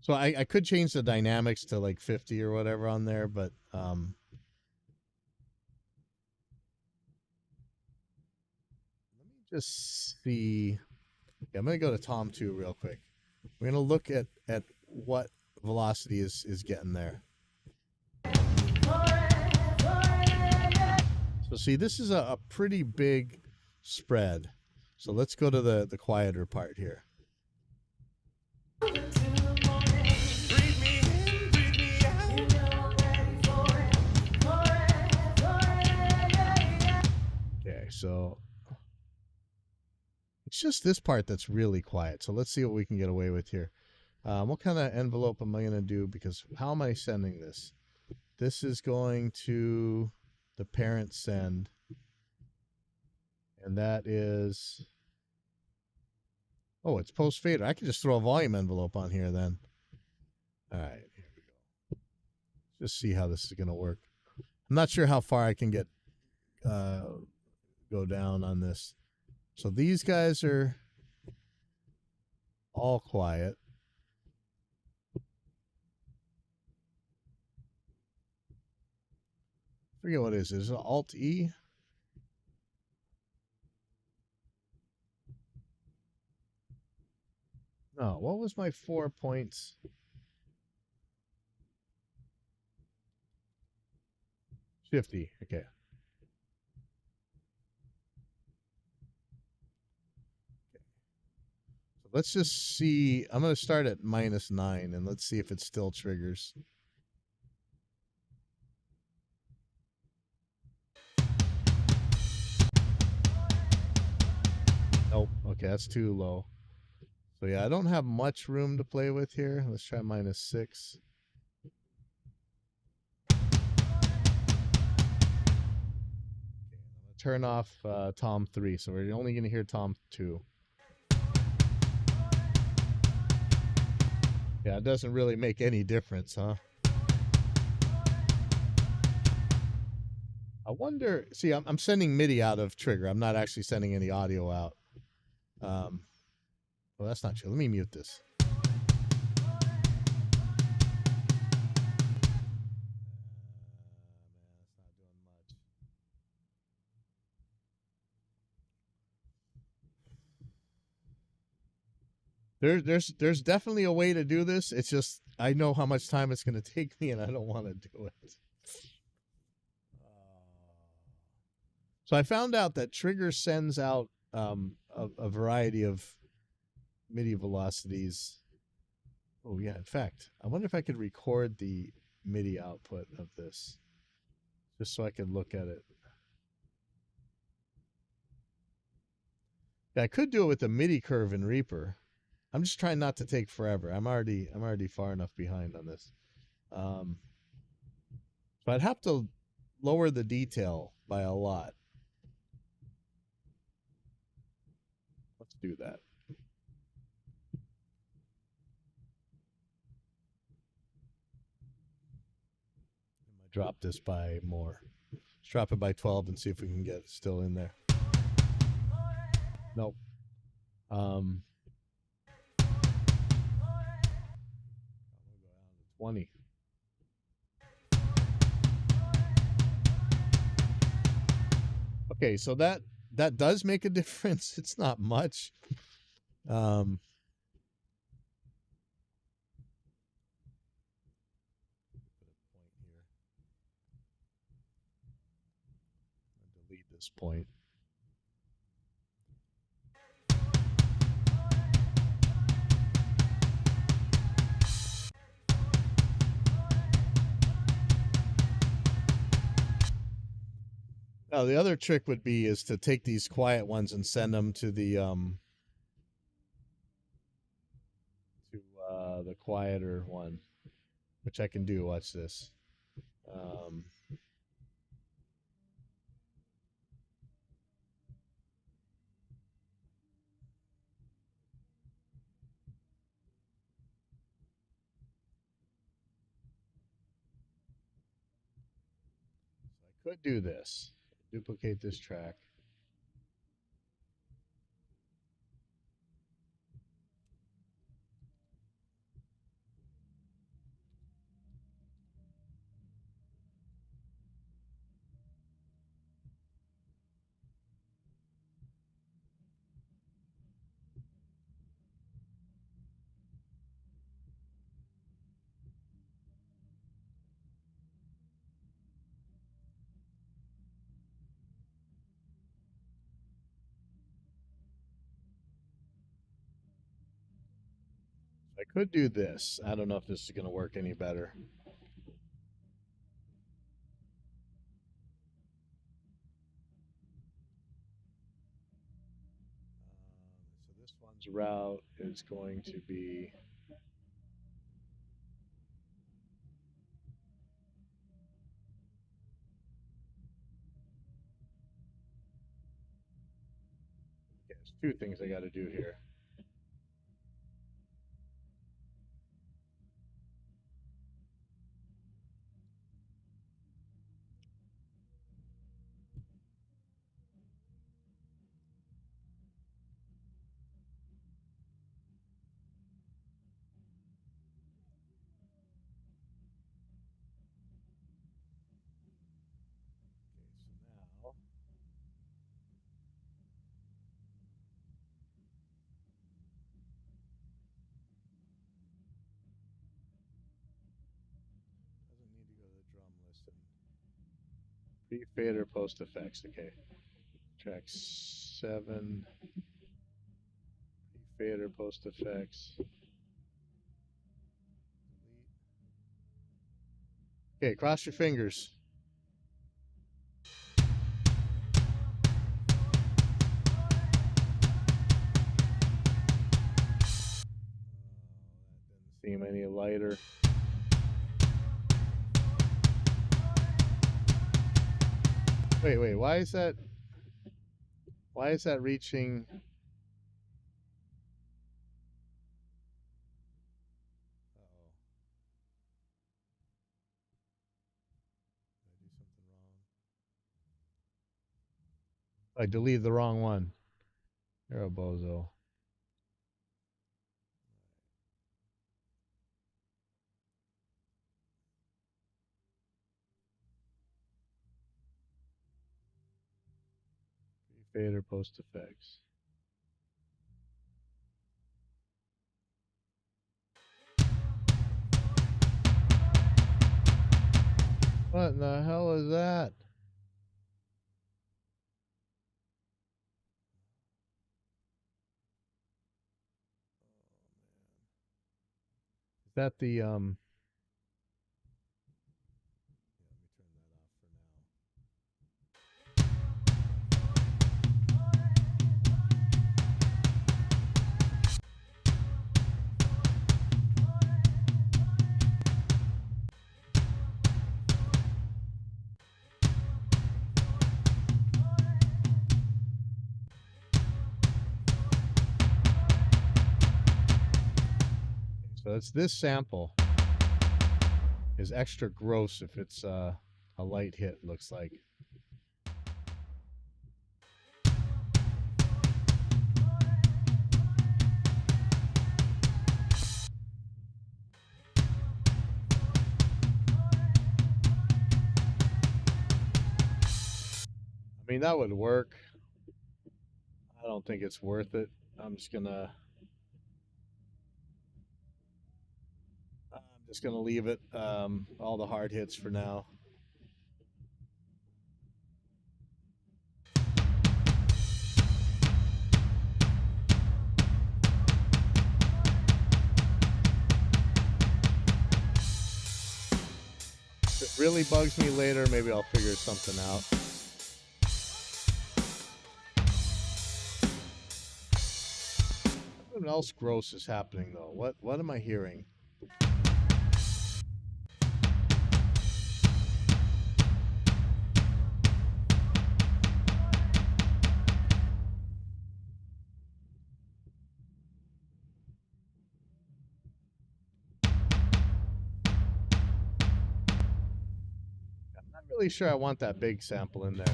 Speaker 4: I could change the dynamics to like 50 or whatever on there, but let me just see. Yeah, I'm gonna go to Tom 2 real quick. We're gonna look at what velocity is getting there. So see, this is a pretty big spread. So let's go to the quieter part here.
Speaker 5: Breathe me in, breathe me out.
Speaker 4: Okay, so it's just this part that's really quiet. So let's see what we can get away with here. What kind of envelope am I going to do? Because how am I sending this? This is going to the parent send. And that is Oh, it's post fader. I can just throw a volume envelope on here then. All right, here we go. Just see how this is going to work. I'm not sure how far I can get go down on this. So these guys are all quiet. Forget what it is. Is it Alt E? No, what was my 4 points? -50. Okay. So let's just see. I'm going to start at -9 and let's see if it still triggers. Nope. Okay, that's too low. So yeah, I don't have much room to play with here. Let's try -6. Turn off Tom 3, so we're only going to hear Tom 2. Yeah, it doesn't really make any difference, huh? I wonder, see, I'm sending MIDI out of Trigger. I'm not actually sending any audio out. Well, that's not true. Let me mute this. There's definitely a way to do this. It's just I know how much time it's going to take me, and I don't want to do it. So I found out that Trigger sends out a variety of MIDI velocities. Oh yeah, in fact, I wonder if I could record the MIDI output of this, just so I could look at it. Yeah, I could do it with the MIDI curve in Reaper. I'm just trying not to take forever. I'm already far enough behind on this. So I'd have to lower the detail by a lot. Let's do that. I'm gonna drop this by more. Let's drop it by 12 and see if we can get it still in there. Nope. 20. Okay, so that does make a difference. It's not much. Delete this point. Now the other trick would be is to take these quiet ones and send them to the quieter one, which I can do. Watch this. So I could do this. Duplicate this track. I could do this. I don't know if this is going to work any better. So this one's route is going to be okay, there's two things I got to do here. Pre-fader post effects. Okay. Track 7. Pre-fader post effects. Okay, cross your fingers. Didn't seem any lighter. Wait, why is that reaching? Uh-oh. Did I do something wrong? I deleted the wrong one. You're a bozo. Pre-fader post effects. What in the hell is that? Is that the Let me turn that off for now. So it's this sample is extra gross if it's a light hit, looks like. I mean, that would work. I don't think it's worth it. I'm just gonna leave it all the hard hits for now. If it really bugs me later, maybe I'll figure something out. Something else gross is happening though. What am I hearing? I'm not really sure I want that big sample in there.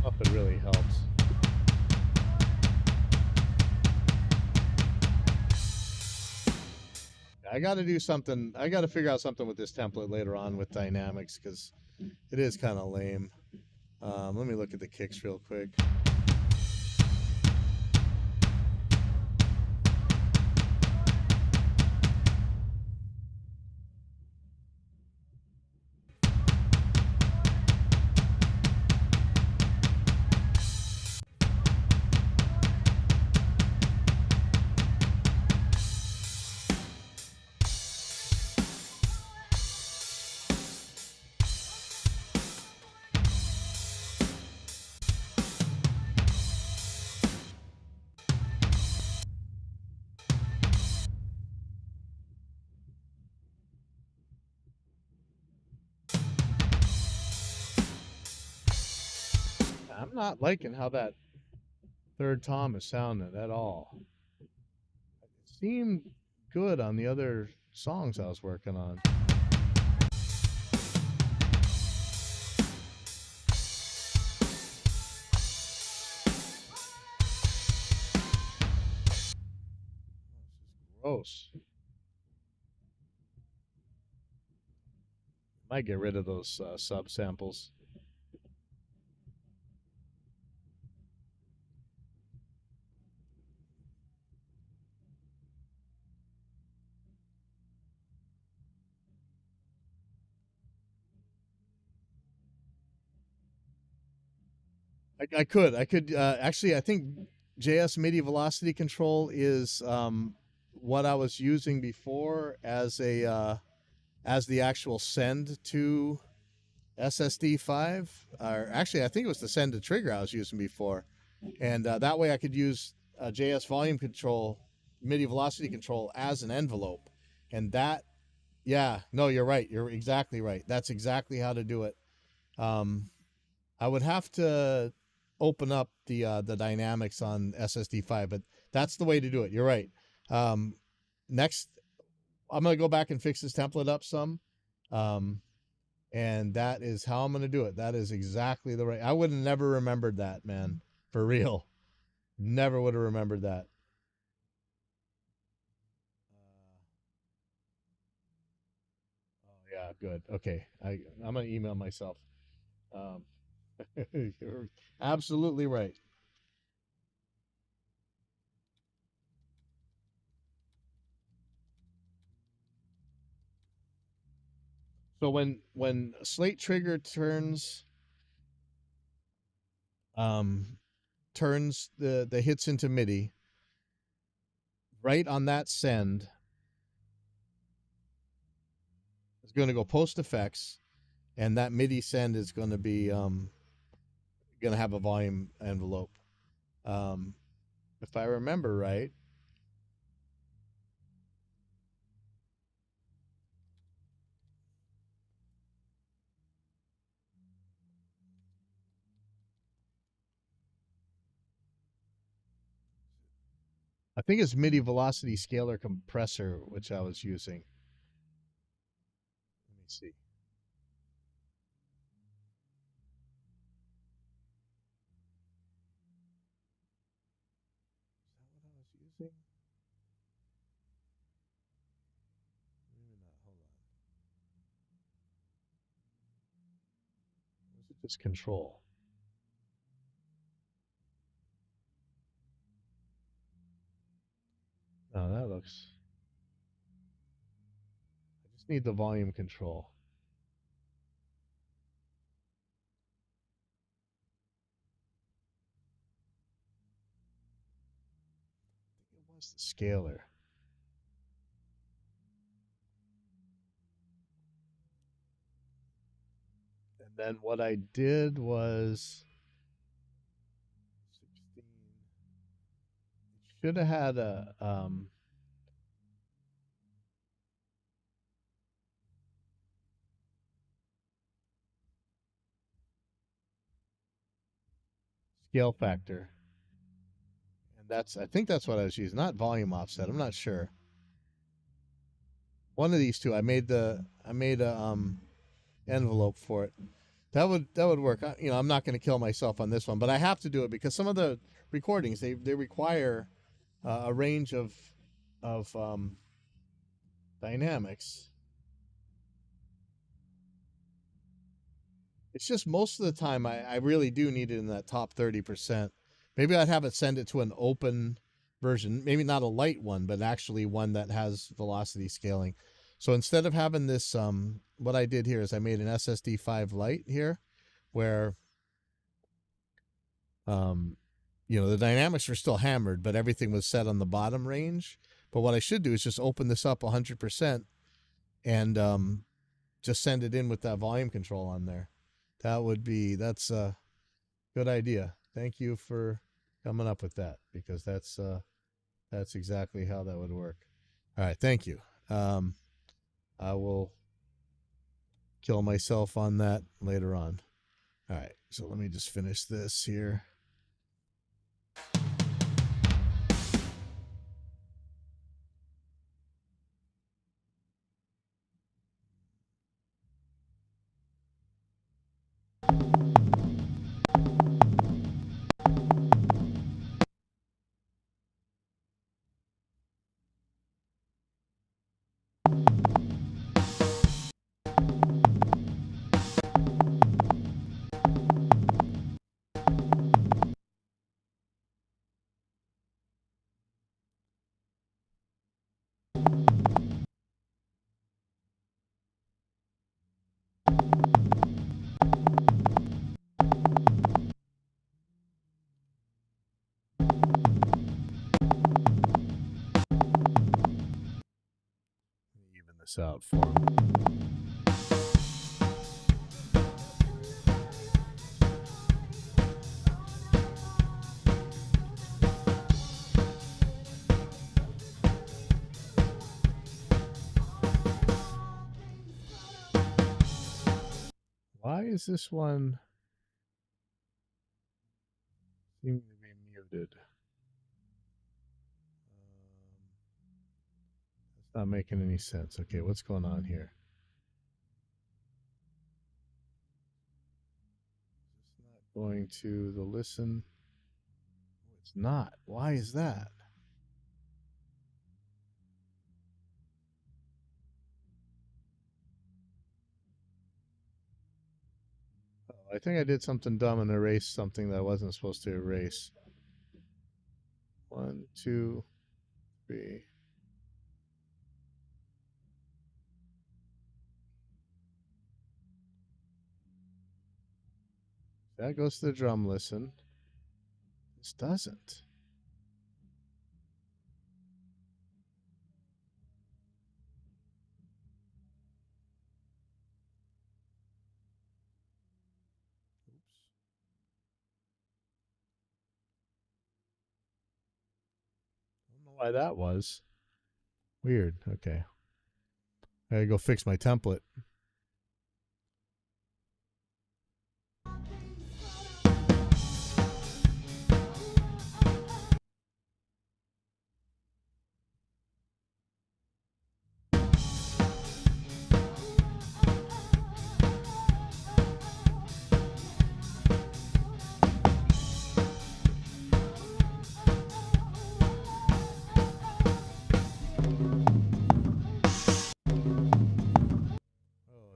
Speaker 4: Hope it really helps. I got to do something. I got to figure out something with this template later on with dynamics because it is kind of lame. Let me look at the kicks real quick. I'm not liking how that third tom is sounding at all. It seemed good on the other songs I was working on. Gross. Might get rid of those sub samples. I could actually, I think JS MIDI velocity control is what I was using before as a as the actual send to SSD5, or actually I think it was the send to trigger I was using before, and that way I could use JS volume control, MIDI velocity control as an envelope, and that, yeah, no, you're right, you're exactly right. That's exactly how to do it. I would have to open up the dynamics on SSD5, but that's the way to do it. You're right. Next, I'm gonna go back and fix this template up some, and that is how I'm gonna do it. That is exactly the right. I would have never remembered that, man, for real. Never would have remembered that. Oh yeah, good. Okay, I'm gonna email myself. Um, you're absolutely right. So when slate trigger turns turns the hits into MIDI, right on that send is going to go post effects, and that MIDI send is going to be going to have a volume envelope. If I remember right. I think it's MIDI velocity scalar compressor, which I was using. Let me see. Is that what I was using? Maybe not. Hold on. Was it just control? No, that looks. I just need the volume control. I think it was the scalar. And then what I did was 16. Should have had a scale factor. And I think that's what I was using, not volume offset. I'm not sure. One of these two. I made a envelope for it. That would work. I'm not going to kill myself on this one, but I have to do it because some of the recordings they require a range of dynamics. It's just most of the time I really do need it in that top 30%. Maybe I'd have it send it to an open version, maybe not a light one, but actually one that has velocity scaling. So instead of having this, what I did here is I made an SSD5 Lite here, where, the dynamics are still hammered, but everything was set on the bottom range. But what I should do is just open this up 100% and just send it in with that volume control on there. That's a good idea. Thank you for coming up with that, because that's exactly how that would work. All right, thank you. I will kill myself on that later on. All right, so let me just finish this here. this out for him. Why is this one seeming to be muted? That's not making any sense. Okay, what's going on here? It's not going to the listen. It's not. Why is that? Oh, I think I did something dumb and erased something that I wasn't supposed to erase. 1, 2, 3. That goes to the drum listen. This doesn't. Oops. I don't know why that was. Weird. Okay. I gotta go fix my template.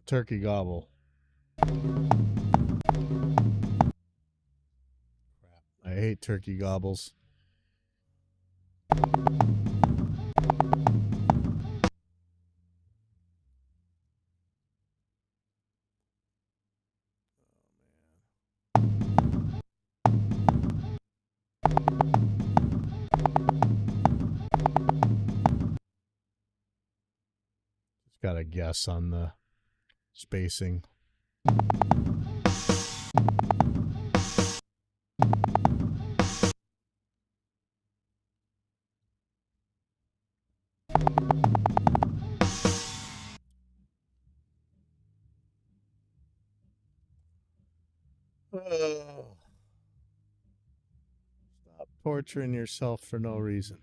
Speaker 4: Turkey gobble. Crap. I hate turkey gobbles. Just got a guess on the spacing. Stop torturing yourself for no reason.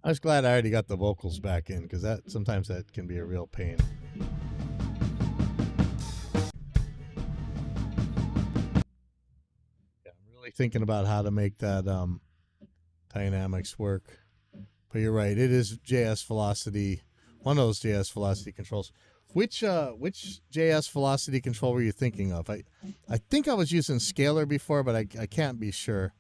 Speaker 4: I was glad I already got the vocals back in because that sometimes that can be a real pain. Yeah, I'm really thinking about how to make that dynamics work. But you're right, it is JS Velocity, one of those JS Velocity controls. Which JS Velocity control were you thinking of? I think I was using Scalar before, but I can't be sure.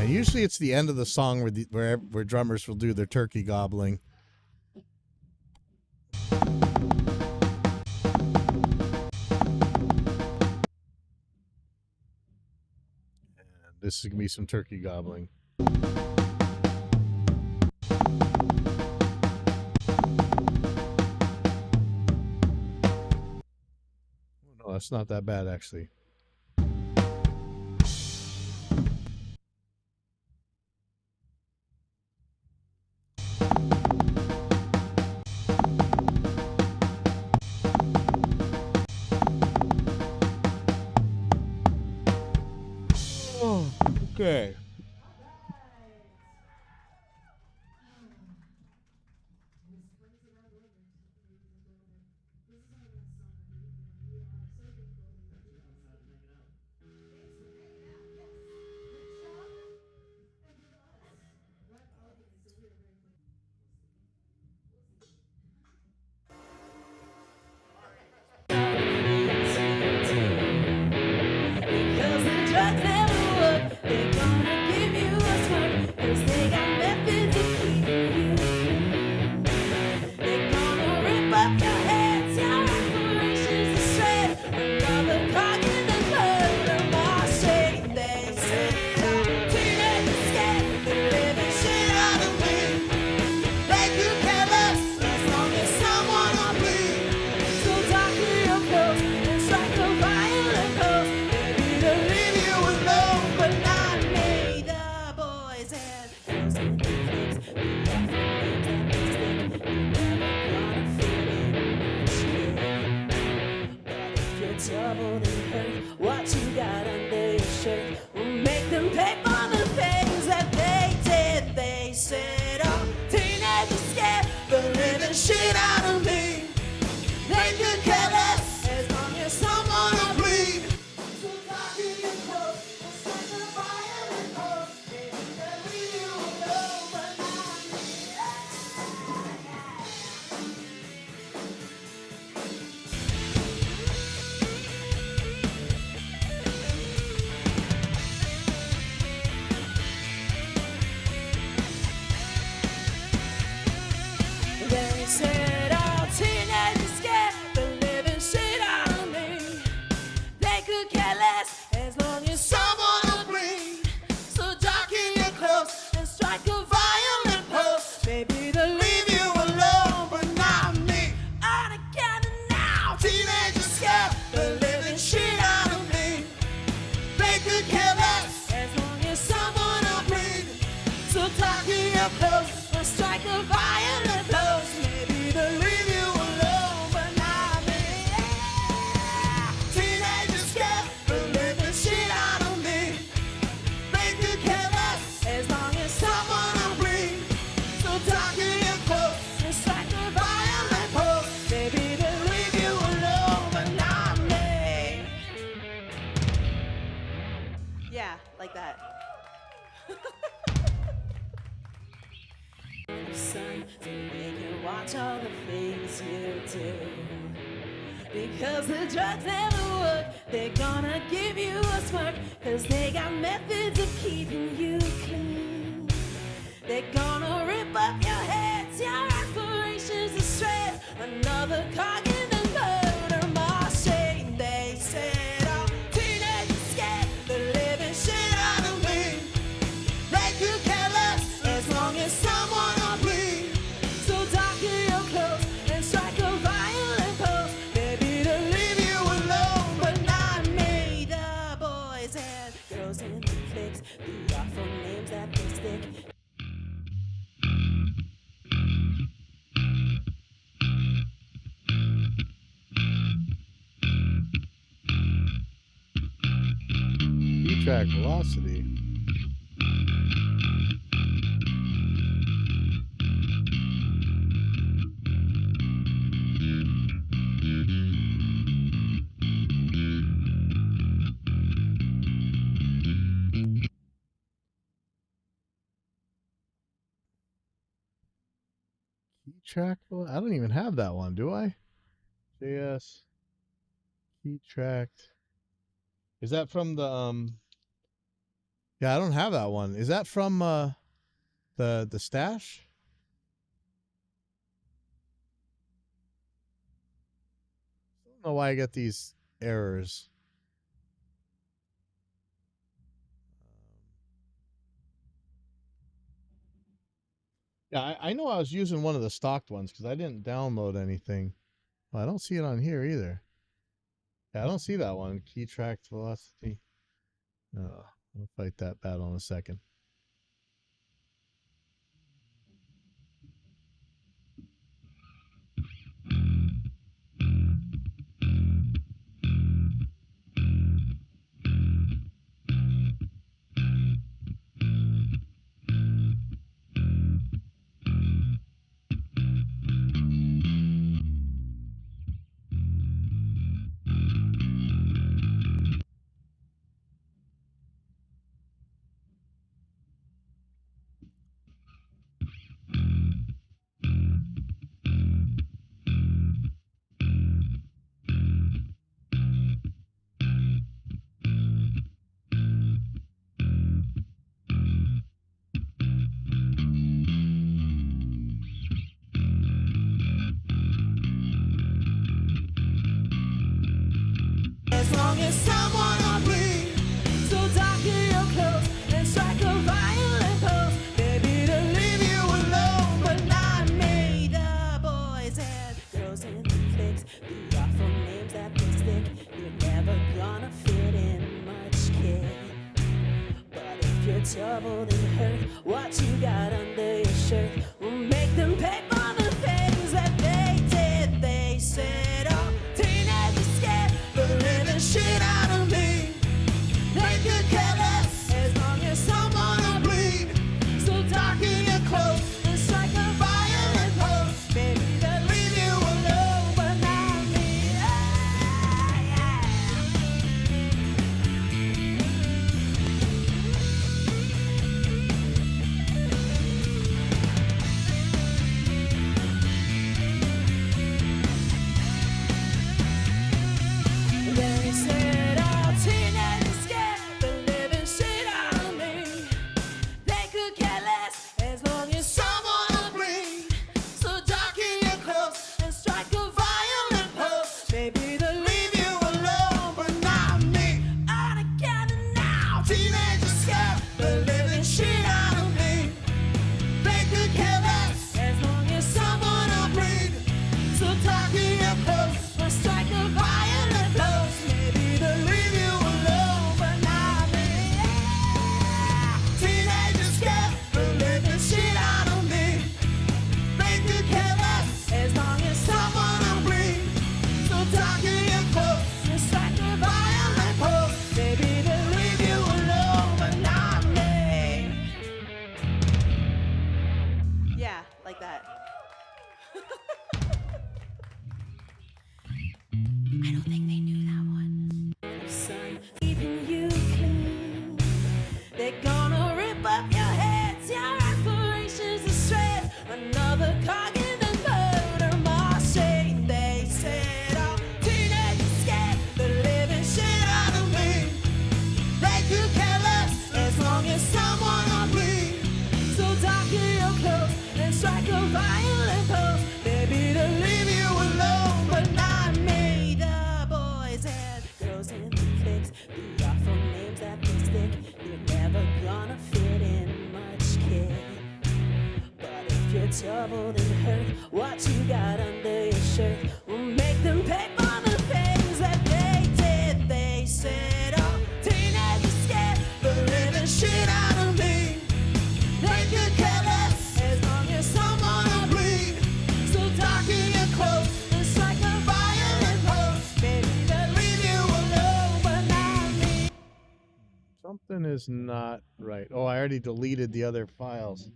Speaker 4: Usually it's the end of the song where drummers will do their turkey gobbling. This is gonna be some turkey gobbling. No, that's not that bad actually. Oh, okay.
Speaker 3: Because the drugs never work, they're gonna give you a smirk. 'Cause they got methods of keeping you clean. They're gonna rip up your heads, your aspirations astray. Another cog in the murder machine. They say I'm teenage scared, the living shit out of me. They could care less as long as someone will bleed. So talk to your clothes and strike a violent pose. Maybe they'll leave you alone, but not me. The boys and girls in the clips, the awful names that they stick. You're never gonna feel it shit. But if you're troubled and hurt, what you got under your shirt will make them pay for the things that they did. They said, oh, teenagers scared, the living shit out of me. They could care less as long as someone will bleed. So talk to your clothes and strike a violent pose. Maybe they'll leave you alone, but not me. They said, oh, teenagers scared the living shit out of me. They could care less as long as someone will bleed. So darken your clothes and strike a violent pose. Maybe they'll leave you alone, but not me. On together now, teenagers scared the living shit out of me. They could care less as long as someone will bleed. So darken your clothes and strike a violent pose. Maybe they'll leave you alone, but not me. Teenagers scared the living shit out of me. They could care less as long as someone will bleed. So darken your clothes and strike a violent pose. Maybe they'll leave you alone, but not me. Yeah, like that. Son, so they can watch all the things you do. Because the drugs never work, they're gonna give you a smirk. 'Cause they got methods of keeping you clean. They're gonna rip up your heads, your aspirations astray. Another cog in the murder machine. They said, oh, teenagers scared the living shit out of me. They could care less as long as someone will bleed. So darken your clothes and strike a violent pose. Maybe they'll leave you alone, but not me. The boys and girls in the cliques, the awful names that they stick.
Speaker 4: Key-track velocity. Key-track? I don't even have that one, do I? JS Key-tracked. Is that from the Yeah, I don't have that one. Is that from the stash? I don't know why I get these errors. Yeah, I know I was using one of the stocked ones because I didn't download anything. Well, I don't see it on here either. Yeah, I don't see that one. Key track velocity. We'll fight that battle in a second.
Speaker 3: As long as someone will bleed, so darken your clothes and strike a violent pose. Baby, to leave you alone, but not me. The boys and girls in the flicks be awful names that they stick. You're never gonna fit in much, kid. But if you're troubled and hurt, what you got under your shirt will make them pay for the things that they did. They said, oh, teenagers scared the living shit out of me. They could care less as long as someone will bleed. So darken your clothes and strike a violent pose. Maybe they'll leave you alone, but not me. Yeah. They said, oh, teenagers scared the living shit out of me. They could care less as long as someone will bleed. So darken your clothes and strike a violent pose. Maybe they'll leave you alone, but not me. On account of now, teenagers scared the living shit out of me. They could care less as long as someone will bleed. So darken your clothes and strike a violent pose. Maybe they'll leave you alone, but not me. Teenagers scared the living shit out of me. They could care less as long as someone will bleed. So darken your clothes and strike a violent pose. Maybe they'll leave you alone, but not me. Yeah, like that. I don't think they knew that one. Sun keeping you clean. They're gonna rip up your heads, your aspirations to shreds. Another cog in the murder machine. They said, oh, teenagers scared the living shit out of me. They could care less as long as someone will bleed. So darken your clothes and strike a violent pose. Maybe to leave you alone, but not me. The boys and girls in the flicks be awful names that they stick. You're never gonna fit in much, kid. But if you're troubled and hurt, what you got under your shirt will make them pay for the things that they did. They said, oh, teenagers scared the living shit out of me. They could care less as long as someone will bleed. So darken your clothes and strike a violent pose. Maybe they'll leave you alone, but not me.
Speaker 4: Something is not right. Oh, I already deleted the other files.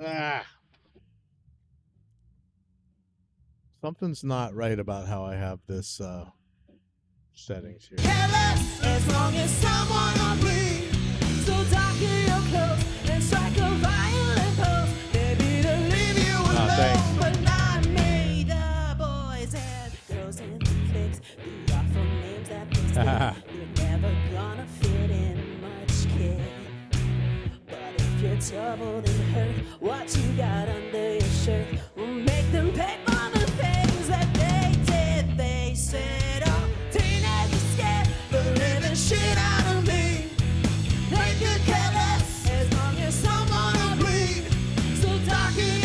Speaker 4: Ah. Something's not right about how I have this settings here.
Speaker 3: Care less as long as someone will bleed. So darken your clothes and strike a violent pose. Maybe they'll leave you alone,
Speaker 4: thanks.
Speaker 3: but not me. The boys and girls in the flicks be awful names that they stick. You're never gonna fit in much, kid. But if you're troubled and hurt, what you got under your shirt will make them pay for the things that they did. They said, oh, teenagers scared the living shit out of me. They could care less as long as someone will bleed. So darken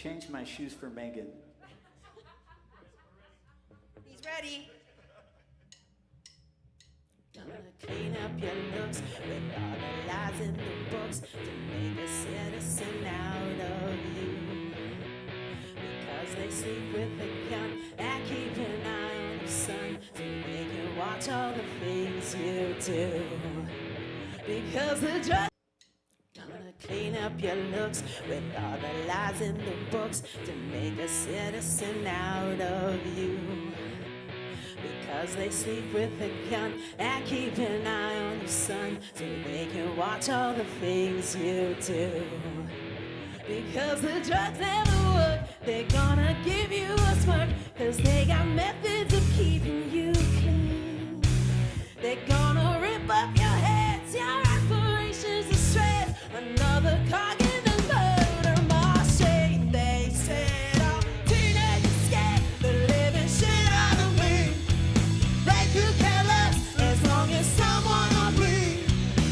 Speaker 6: changed my shoes for Megan.
Speaker 2: He's ready.
Speaker 3: Gonna clean up your looks with all the lies in the books to make a citizen out of you. Because they sleep with a gun and keep an eye on the sun so they can watch all the things you do. Because the drug. Gonna clean up your looks with all the lies in the books to make a citizen out of you. Because they sleep with a gun and keep an eye on the sun so they can watch all the things you do. Because the drugs never work, they're gonna give you a smirk, cause they got methods of keeping you clean. They're gonna rip up your heads, your aspirations to shreds, another cog in the murder machine. They said all teenagers scared the living shit out of me. They could care less as long as someone will bleed.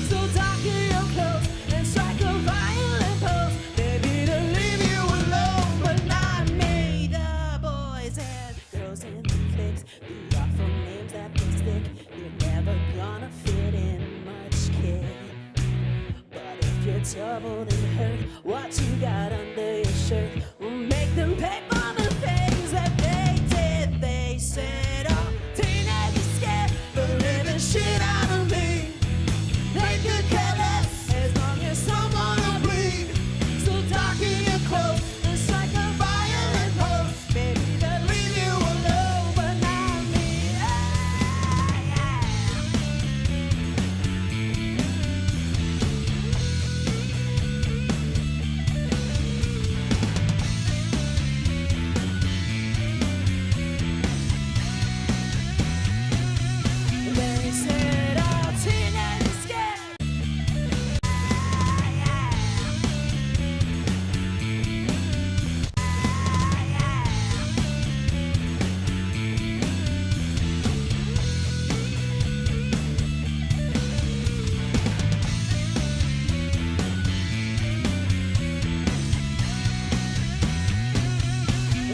Speaker 3: So darken your clothes and strike a violent pose. Maybe to leave you alone, but not me. The boys and girls in the cliques, the awful names that they stick. You're never gonna fit in much, kid. But if you're troubled and hurt, what you got under your shirt will make them pay for the things that they did. They said, oh, teenagers scared the living shit out of me. They could care less as long as someone will bleed. So darken your clothes and strike a violent pose. Maybe they'll leave you alone, but not me. They said, oh, teenagers scared.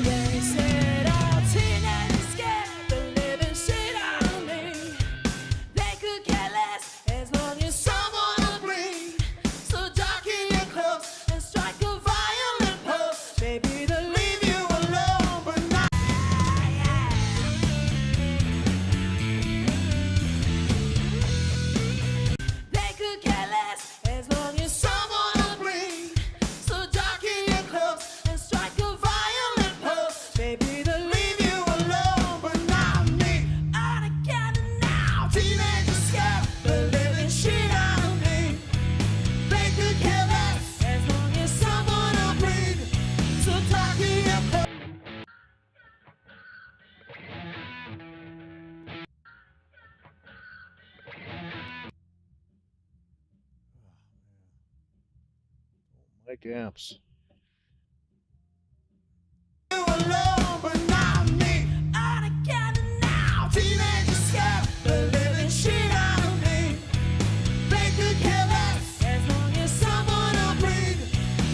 Speaker 3: They said, oh, teenagers scared the living shit out of me. They could care less as long as someone will bleed. So darken your clothes and strike a violent pose. Maybe they'll leave you alone, but not. They could care less as long as someone will bleed. So darken your clothes and strike a violent pose. Maybe they'll leave you alone, but not me. On account of now, teenagers scared the living shit out of me. They could care less as long as someone will bleed. So darken your clothes.
Speaker 4: Mike Amps.
Speaker 3: You alone, but not me. On account of now, teenagers scared the living shit out of me. They could care less as long as someone will bleed.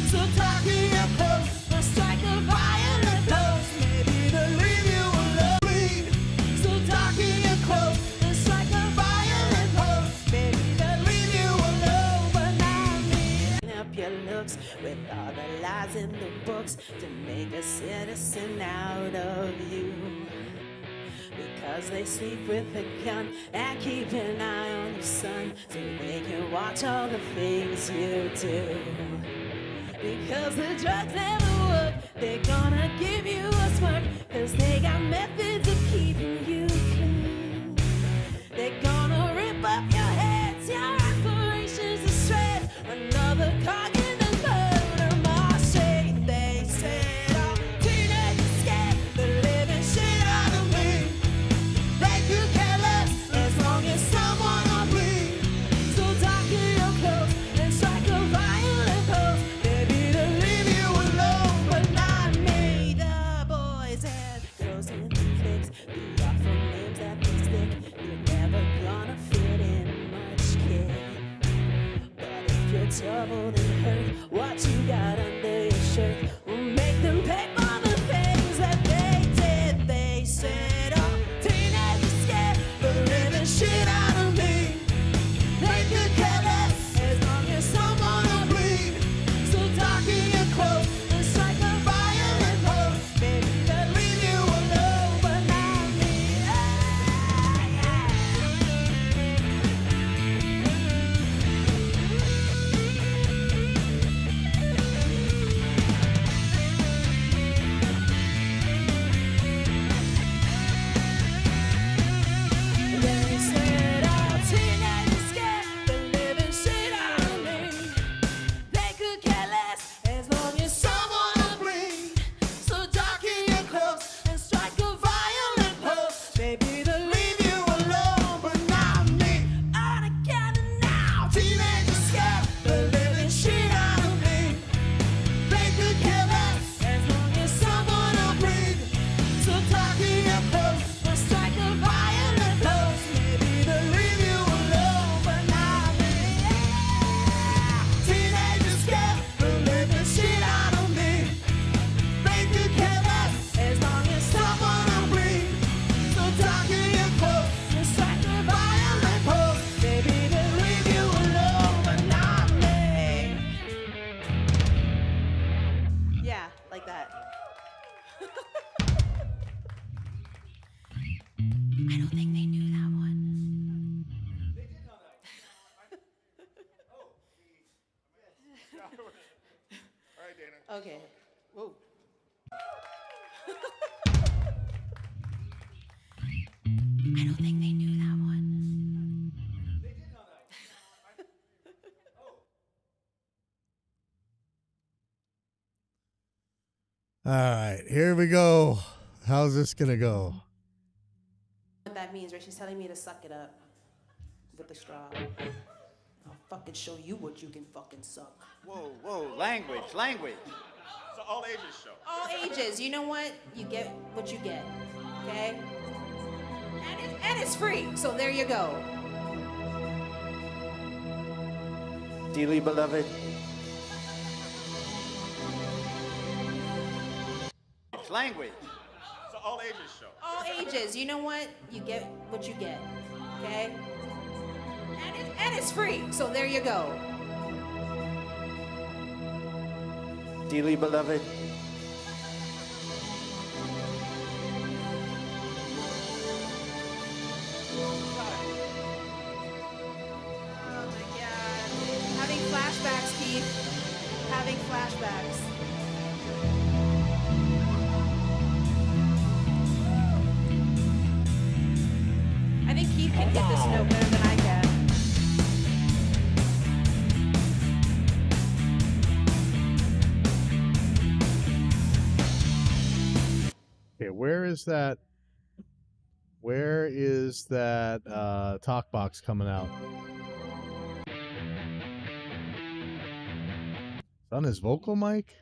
Speaker 3: So darken your clothes and strike a violent pose. Maybe they'll leave you alone. Bleed. So darken your clothes and strike a violent pose. Maybe they'll leave you alone, but not me. Clean up your looks with all the lies in the books to make a citizen out of you. Because they sleep with a gun and keep an eye on the sun so they can watch all the things you do. Because the drugs never work, they're gonna give you a smirk, cause they got methods of keeping you clean. They're gonna rip up your heads, your aspirations to shreds, another cog in the murder machine. They said, oh, teenagers scared the living shit out of me. They could care less as long as someone will bleed. So darken your clothes and strike a violent pose. Maybe they'll leave you alone, but not me. The boys and girls in the cliques, the awful names that they stick. You're never gonna fit in much, kid. But if you're troubled and hurt, what you got under your shirt will make them
Speaker 5: Teenagers scared the living shit out of me. They could care less as long as someone will breathe. So talking up close will strike a violent dose. Maybe they'll leave you alone, but not me. Teenagers scared the living shit out of me. They could care less as long as someone will breathe. So talking up close will strike a violent dose. Maybe they'll leave you alone, but not me.
Speaker 2: Yeah, like that. I don't think they knew that one. Okay. Whoa. I don't think they knew that one.
Speaker 4: All right, here we go. How's this gonna go?
Speaker 2: What that means, right? She's telling me to suck it up with the straw. I'll fucking show you what you can fucking suck.
Speaker 6: Whoa, whoa, language. It's an all ages show.
Speaker 2: All ages. You know what? You get what you get. Okay? And it's free. So there you go.
Speaker 6: Dearly beloved. Language. It's an all ages show.
Speaker 2: All ages. You know what? You get what you get. Okay? And it's free. So there you go.
Speaker 6: Dearly beloved.
Speaker 2: Oh my god. Having flashbacks, Keith. Having flashbacks. I think Keith can get this note better than I can.
Speaker 4: Okay, where is that? Where is that talk box coming out? It's on his vocal mic?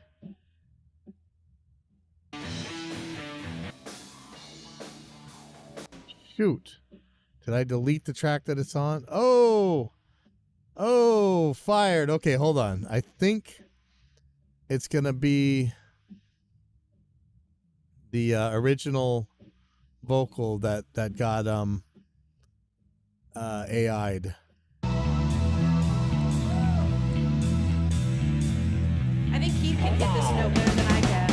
Speaker 4: Shoot. Did I delete the track that it's on? Oh, fired. Okay, hold on. I think it's going to be the original vocal that got AI'd.
Speaker 2: I think Keith can get this note better than I can.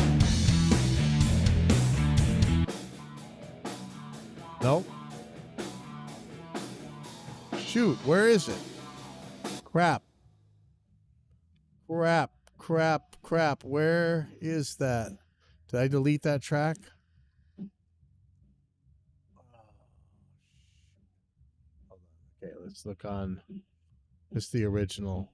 Speaker 4: Nope. Shoot, where is it? Crap. Where is that? Did I delete that track? Hold on. Okay, let's look on. It's the original.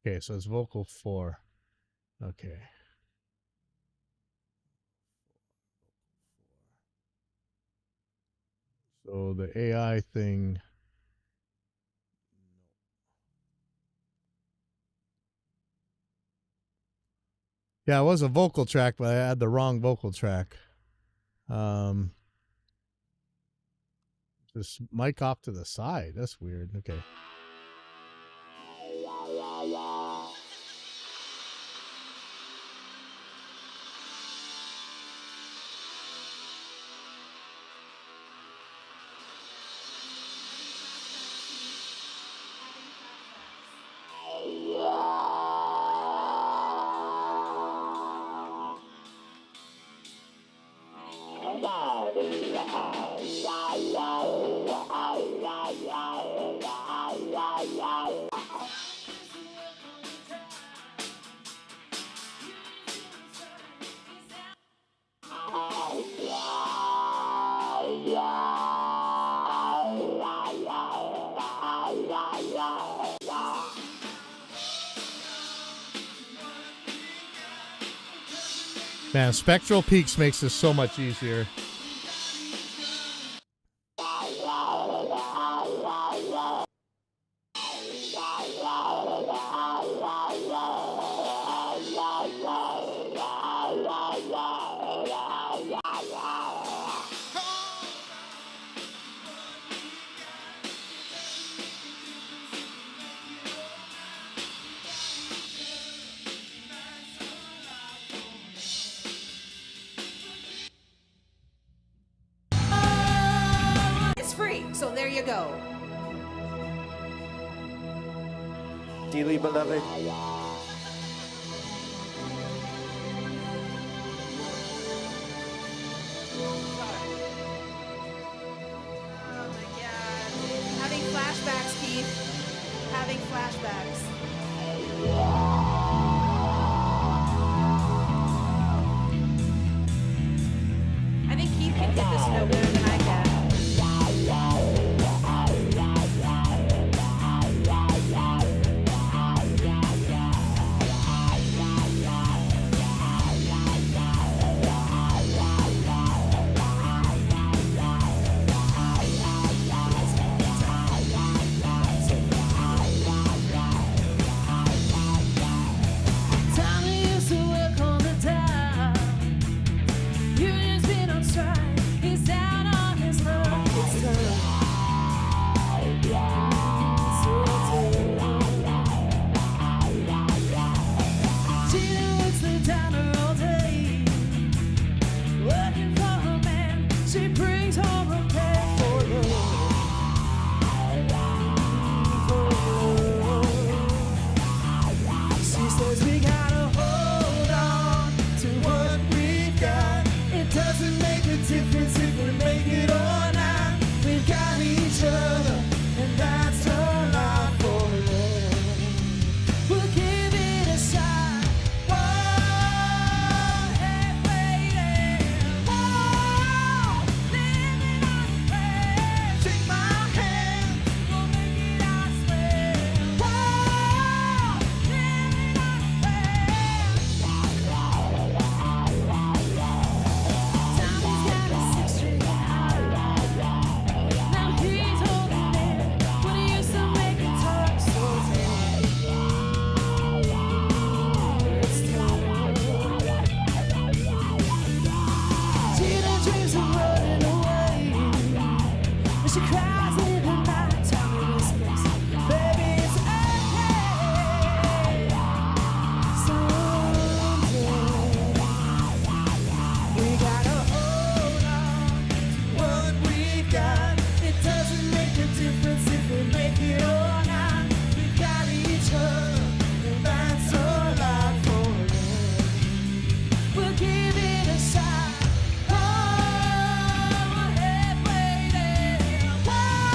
Speaker 4: Okay, so it's vocal 4. Okay. So the AI thing. Yeah, it was a vocal track, but I had the wrong vocal track. This mic off to the side. That's weird. Okay. Man, Spectral Peaks makes this so much easier.
Speaker 2: It's free, so there you go.
Speaker 6: Dearly beloved,
Speaker 2: Oh my god. Having flashbacks, Keith. Having flashbacks. I think Keith can hit this note better than I can.
Speaker 3: Tommy used to work on the dock. Union's been on strike. He's down on his luck. It's tough. So tough. Gina works the diner all day, working for her man. She brings home a pay for love. She says we gotta hold on to what we've got. It doesn't make a difference if we make it or not. We've got each other, and that's a lot for love. We'll give it a shot. Whoa, hey, lady. Whoa, living on a prayer. Take my hand, we'll make it, I swear. Whoa, living on a prayer. Tommy's got a 6-string now he's holding it, but he used to make it talk so tough. It's tough. Gina dreams of running away, and she cries in the night. Tommy whispers, baby, it's okay. Someday we gotta hold on to what we got. It doesn't make a difference if we make it or not. We've got each other, and that's a lot for love. We'll give it a shot. Oh, hey, lady. Whoa,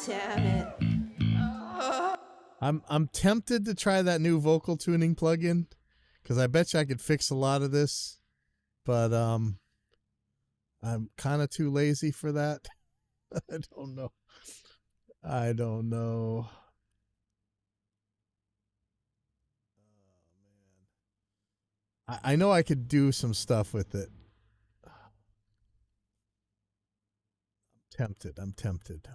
Speaker 2: damn it.
Speaker 4: I'm tempted to try that new vocal tuning plugin because I bet you I could fix a lot of this, but I'm kind of too lazy for that. I don't know. I know I could do some stuff with it. I'm tempted.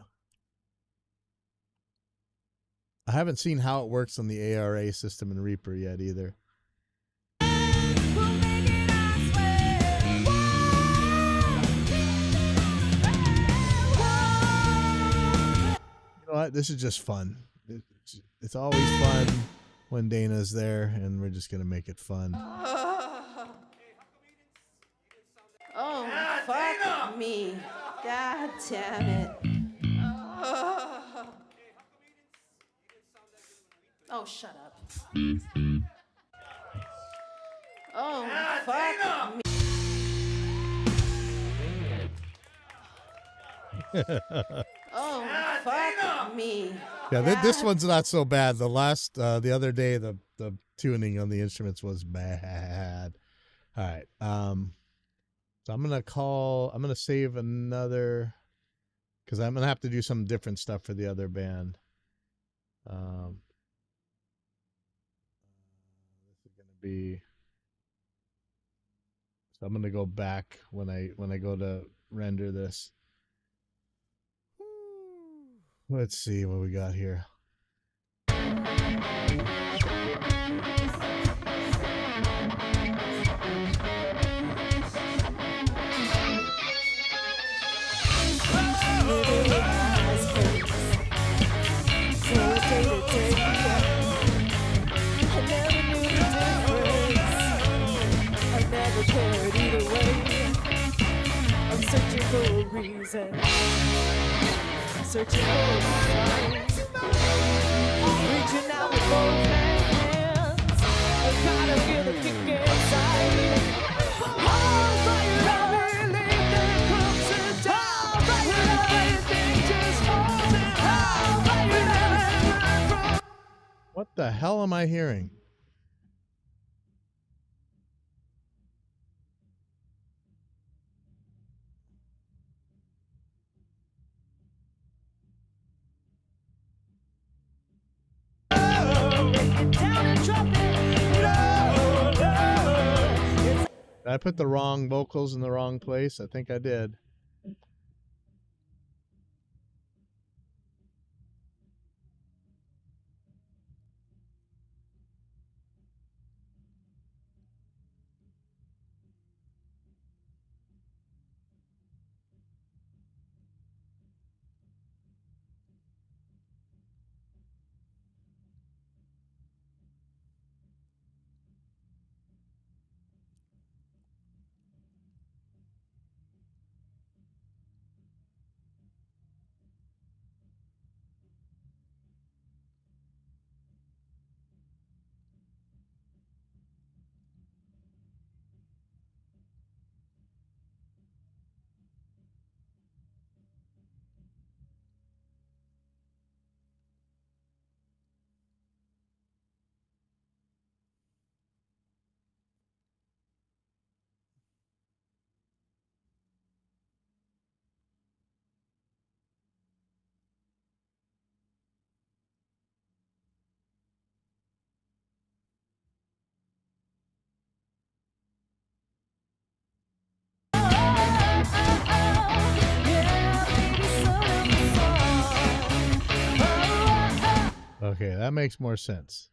Speaker 4: I haven't seen how it works on the ARA system in Reaper yet either. You know what? This is just fun. It's always fun when Dana's there, and we're just going to make it fun.
Speaker 2: Oh, fuck me. God damn it. Oh, shut up. Oh, fuck me. Oh, fuck me.
Speaker 4: Yeah, this one's not so bad. The the other day, the tuning on the instruments was bad. All right. So I'm gonna save another, because I'm gonna have to do some different stuff for the other band. This is gonna be. So I'm gonna go back when I go to render this. Let's see what we got here.
Speaker 3: I'm searching for a reason. I'm searching for a sign. Reaching out with both hands. I gotta feel the kick inside. Oh, fire up, believe that it comes down. Fire up, everything just falls in half. Fire up,
Speaker 4: What the hell am I hearing?
Speaker 3: down and drop it.
Speaker 4: Did I put the wrong vocals in the wrong place? I think I did. Okay, that makes more sense.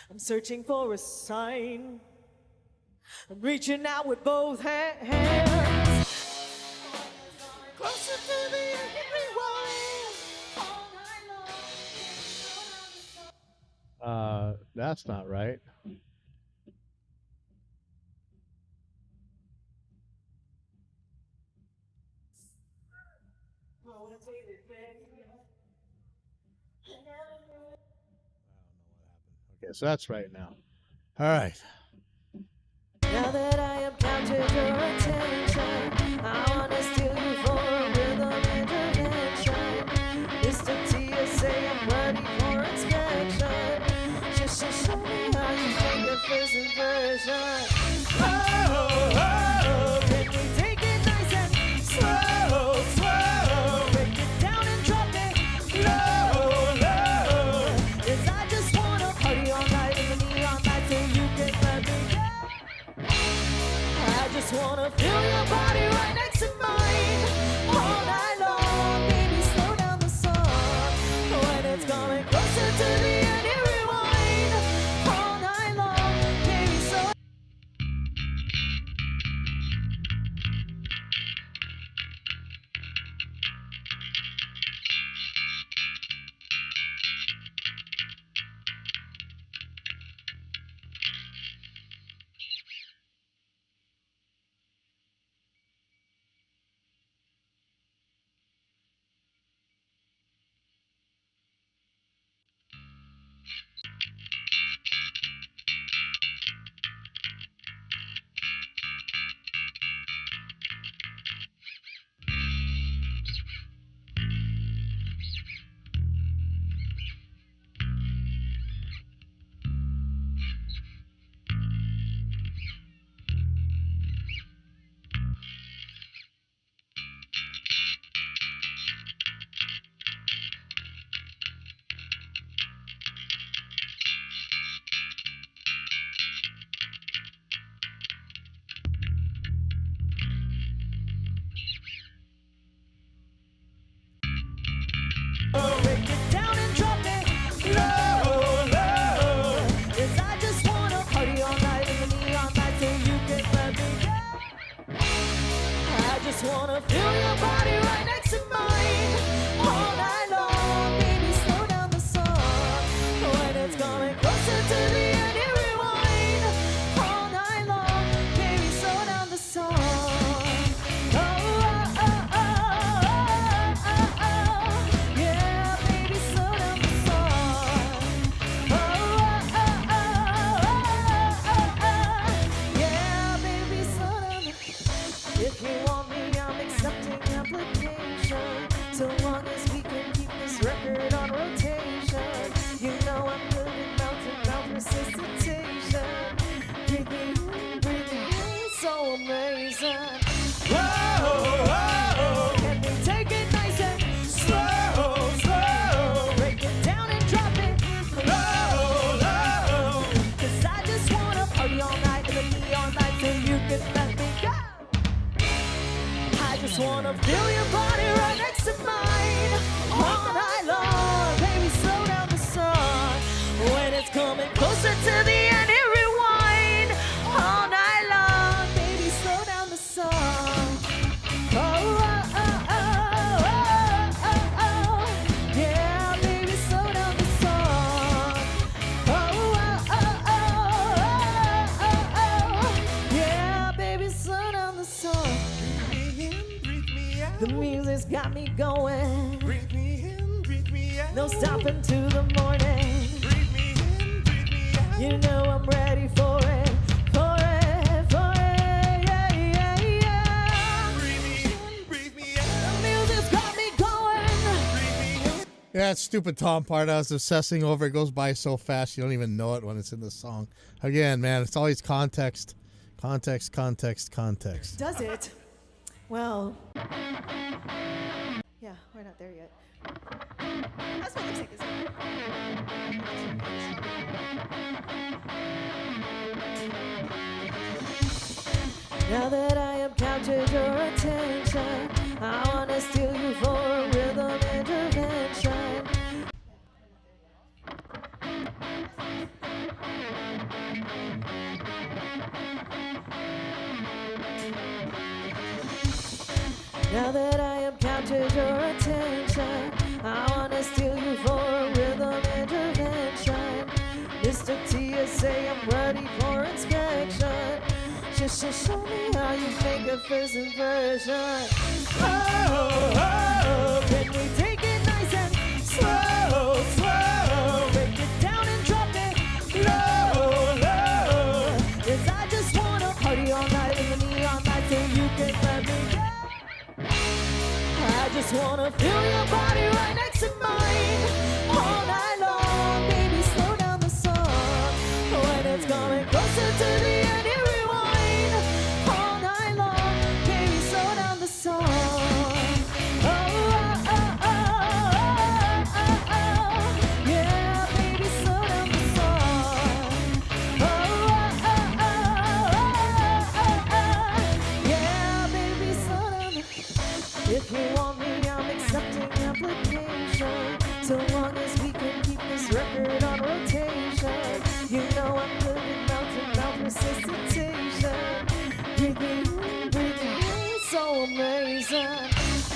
Speaker 3: I'm searching for a sign. I'm reaching out with both hands. Closer to the enemy wall.
Speaker 4: That's not right. Okay, so that's right now. All right.
Speaker 3: Now that I have captured your attention, I wanna steal you for a rhythm intervention. Mr. TSA, I'm ready for inspection. Just show me how you make a first impression. Oh, can we take it nice and slow, slow? Break it down and drop it low, low. 'Cause I just wanna party all night in the neon lights so you can let me go. I just wanna feel your body right next to mine all night long. Baby, slow down the song when it's coming closer to the end. You rewind all night long. Baby, so. Break it down and drop it low, low. 'Cause I just wanna party all night in the neon lights so you can let me go. I just wanna feel your body right next to mine all night long. Baby, slow down the song when it's coming closer to the end. You rewind all night long. Baby, slow down the song. Oh, oh, oh, oh, oh, oh. Yeah, baby, slow down the song. Oh, oh, oh, oh, oh, oh. Yeah, baby, slow down the. If you want me, I'm accepting application. So long as we can keep this record on rotation. You know I'm good with mouth resuscitation. Breathe me in, so amazing. Whoa, whoa, can we take it nice and slow, slow? Break it down and drop it low, low. 'Cause I just wanna party all night in the neon lights so you can let me go. I just wanna feel your body right next to mine all night long. Baby, slow down the song when it's coming closer to the end. It rewind all night long. Baby, slow down the song. Oh, oh, oh, oh, oh, oh. Yeah, baby, slow down the song. Oh, oh, oh, oh, oh, oh. Yeah, baby, slow down the song. The music's got me going.
Speaker 5: Breathe me in, breathe me out.
Speaker 3: No stopping to the morning.
Speaker 5: Breathe me in, breathe me out.
Speaker 3: You know I'm ready for it, for it, for it. Yeah, yeah, yeah.
Speaker 5: Breathe me in, breathe me out.
Speaker 3: The music's got me going.
Speaker 5: Breathe me in.
Speaker 4: Yeah, that stupid Tom part I was obsessing over. It goes by so fast you don't even know it when it's in the song. Again, man, it's always context. Context, context, context.
Speaker 2: Does it? Well. Yeah, we're not there yet. That's what lipstick is.
Speaker 3: Now that I have captured your attention, I wanna steal you for a rhythm intervention. Now that I have captured your attention, I wanna steal you for a rhythm intervention. Mr. TSA, I'm ready for inspection. Just show me how you make a first impression. Oh, oh, can we take it nice and slow, slow? Break it down and drop it wanna feel your body right next to mine all night long. Baby, slow down the song. When it's coming closer to the end, you rewind all night long. Baby, slow down the song. Oh, oh, oh, oh, oh, oh. Yeah, baby, slow down the song. Oh, oh, oh, oh, oh, oh. Yeah, baby, slow down the. If you want me, I'm accepting application. So long as we can keep this record on rotation. You know I'm good with mouth-to-mouth resuscitation. Breathe me in, so amazing.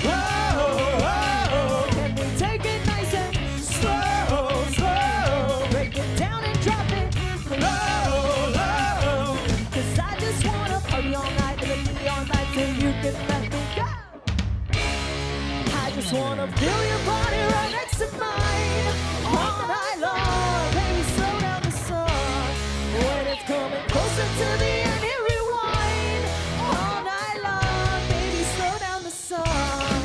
Speaker 3: Whoa, whoa, can we take it nice and slow, slow? Break it down and drop it low, low. 'Cause I just wanna party all night in the neon lights till you can let me go. I just wanna feel your body right next to mine all night long. Baby, slow down the song. When it's coming closer to the end, hit rewind all night long. Baby, slow down the song.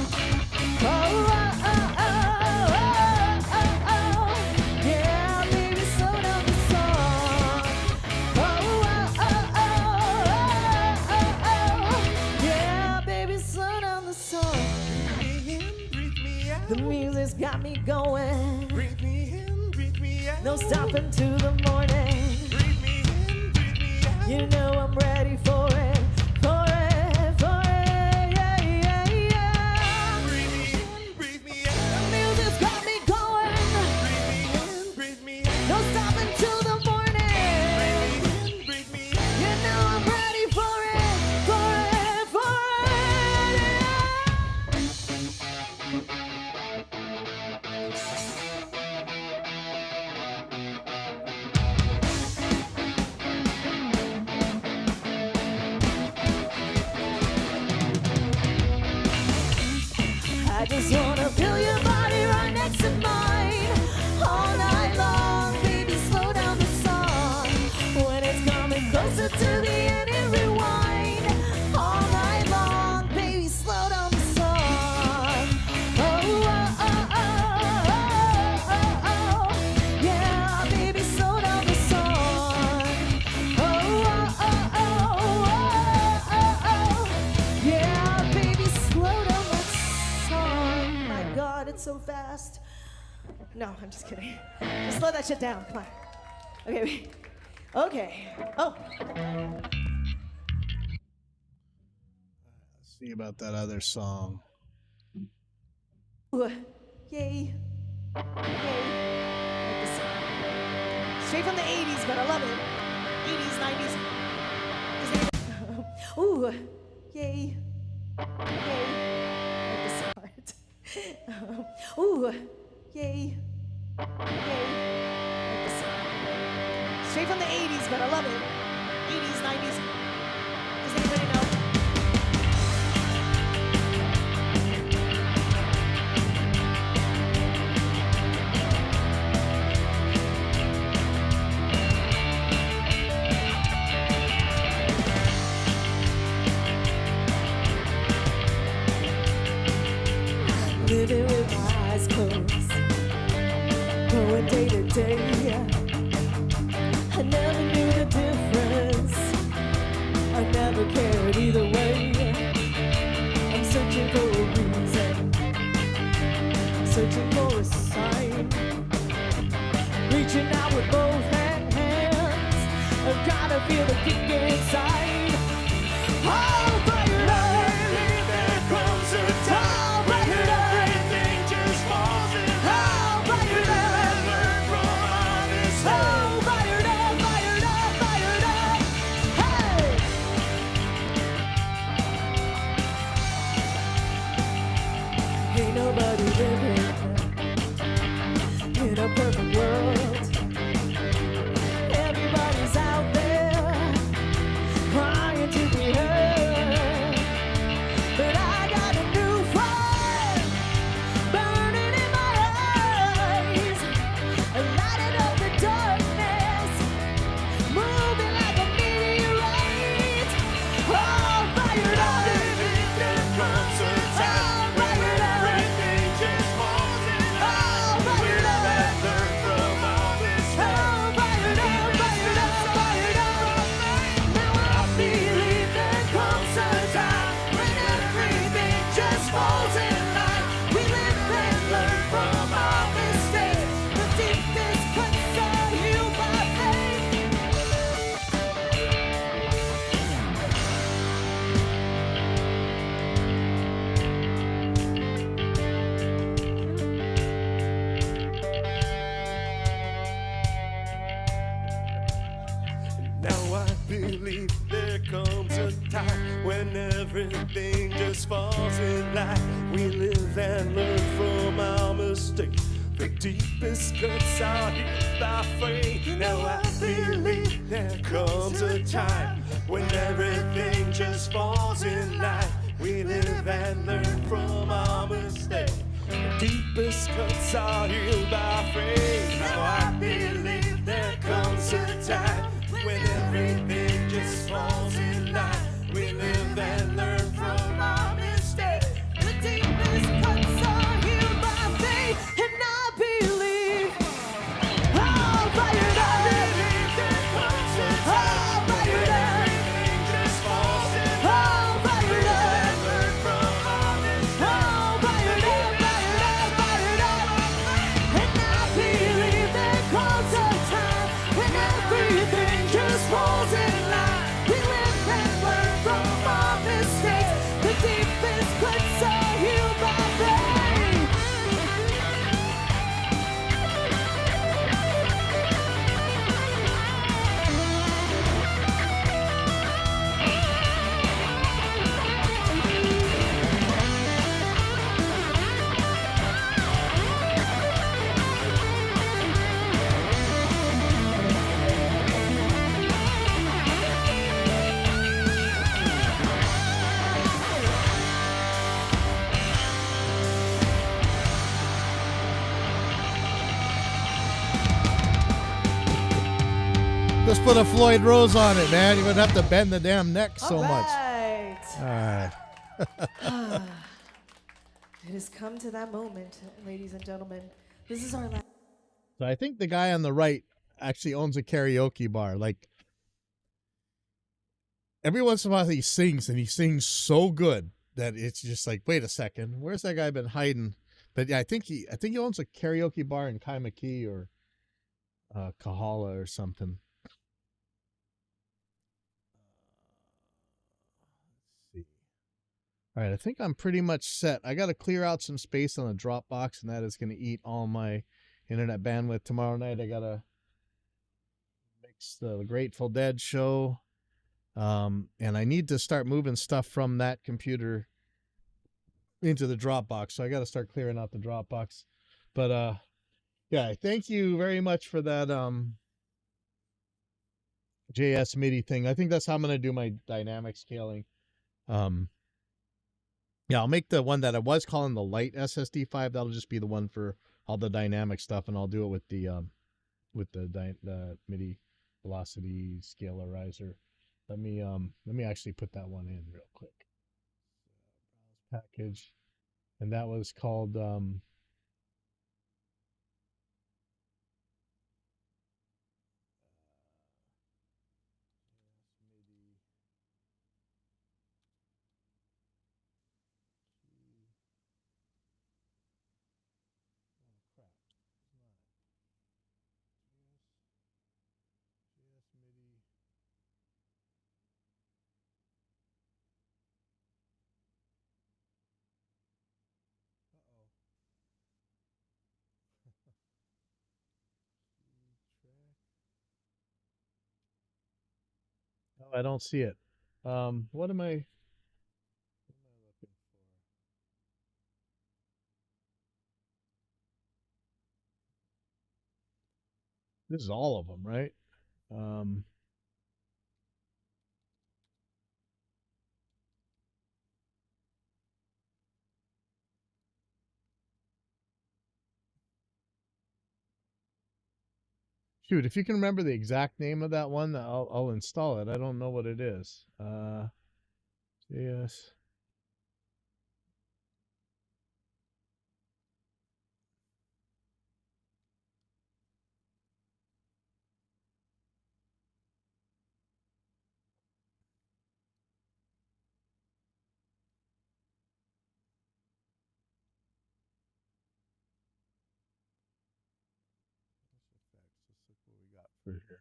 Speaker 3: Oh, oh, oh, oh, oh, oh, oh. Yeah, baby, slow down the song. Oh, oh, oh, oh, oh, oh, oh. Yeah, baby, slow down the song. The music's got me going.
Speaker 5: Breathe me in, breathe me out.
Speaker 3: No stopping to the morning.
Speaker 5: Breathe me in, breathe me out.
Speaker 3: You know I'm ready for it, for it, for it. Yeah, yeah, yeah.
Speaker 5: Breathe me in, breathe me
Speaker 3: The
Speaker 5: out.
Speaker 3: music's got me going.
Speaker 5: Breathe me in, breathe me out.
Speaker 3: No stopping till the morning.
Speaker 5: Breathe me in, breathe me out.
Speaker 3: You know I'm ready for it, for it, for it. Yeah. I just wanna feel your body right next to mine all night long. Baby, slow down the song. When it's coming closer to the end, it rewind all night long. Baby, slow down the song. Oh, oh, oh, oh, oh, oh, oh. Yeah, baby, slow down the song. Oh, oh, oh, oh, oh, oh. Yeah, baby, slow down that song. My God, it's so fast. No, I'm just kidding. Just slow that shit down. Come on. Okay, wait. Okay. Oh.
Speaker 4: See about that other song.
Speaker 3: Ooh. Yay. Yay. Like this song. Straight from the 80s, but I love it. 80s, 90s. Ooh. Yay. Yay. Like this part. Ooh. Yay. Yay. Like this song. Straight from the 80s, but I love it. 80s, 90s. Does anybody know? Living with my eyes closed, going day to day. I never knew the difference. I never cared either way. I'm searching for a reason, searching for a sign. Reaching out with both hands. I've gotta feel the kick inside. Oh, fired up.
Speaker 5: There comes a time when everything just falls in
Speaker 3: Oh, fired up.
Speaker 5: learn from honest
Speaker 3: Oh, fired up, fired up, fired up. Hey! Ain't nobody living in a perfect world. Everybody's out there crying to be heard.
Speaker 5: Now I believe there comes a time when everything just falls in line. We live and learn from our mistakes. The deepest cuts are healed by faith. Now I believe there comes a time when everything just falls in line. We live and learn from our mistakes. The deepest cuts are healed by faith. Now I believe there comes a time when everything just falls in line. We live and learn from our mistakes.
Speaker 3: The deepest cuts are healed by faith, and I believe. I'll fight it up. I'll fight it up. I'll fight it up. I'll fight it up, fight it up. And I believe there comes a time when everything just falls in line. We live and learn from our mistakes. The deepest cuts are healed by faith.
Speaker 4: Just put a Floyd Rose on it, man. You wouldn't have to bend the damn neck so much.
Speaker 3: Right.
Speaker 4: All right.
Speaker 3: It has come to that moment, ladies and gentlemen. This is our last.
Speaker 4: So I think the guy on the right actually owns a karaoke bar. Like, every once in a while he sings, and he sings so good that it's just like, wait a second, where's that guy been hiding? But yeah, I think he owns a karaoke bar in Kaimaki or Kahala or something. Let's see. All right, I think I'm pretty much set. I got to clear out some space on the Dropbox, and that is going to eat all my internet bandwidth. Tomorrow night I got to mix the Grateful Dead show. And I need to start moving stuff from that computer into the Dropbox. So I got to start clearing out the Dropbox. But yeah, thank you very much for that JS MIDI thing. I think that's how I'm going to do my dynamic scaling. Yeah, I'll make the one that I was calling the light SSD5. That'll just be the one for all the dynamic stuff, and I'll do it with the MIDI velocity scalarizer. Let me actually put that one in real quick. Package, and that was called oh, I don't see it. What am I looking for? This is all of them, right? Shoot, if you can remember the exact name of that one, I'll install it. I don't know what it is. Yes. Let's look what we got for here.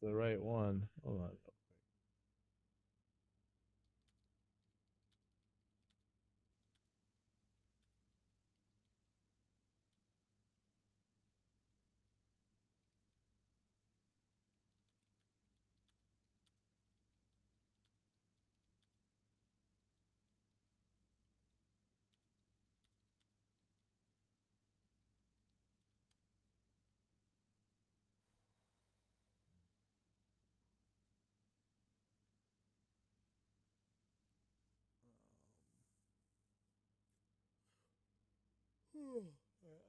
Speaker 4: the right one. Hold on.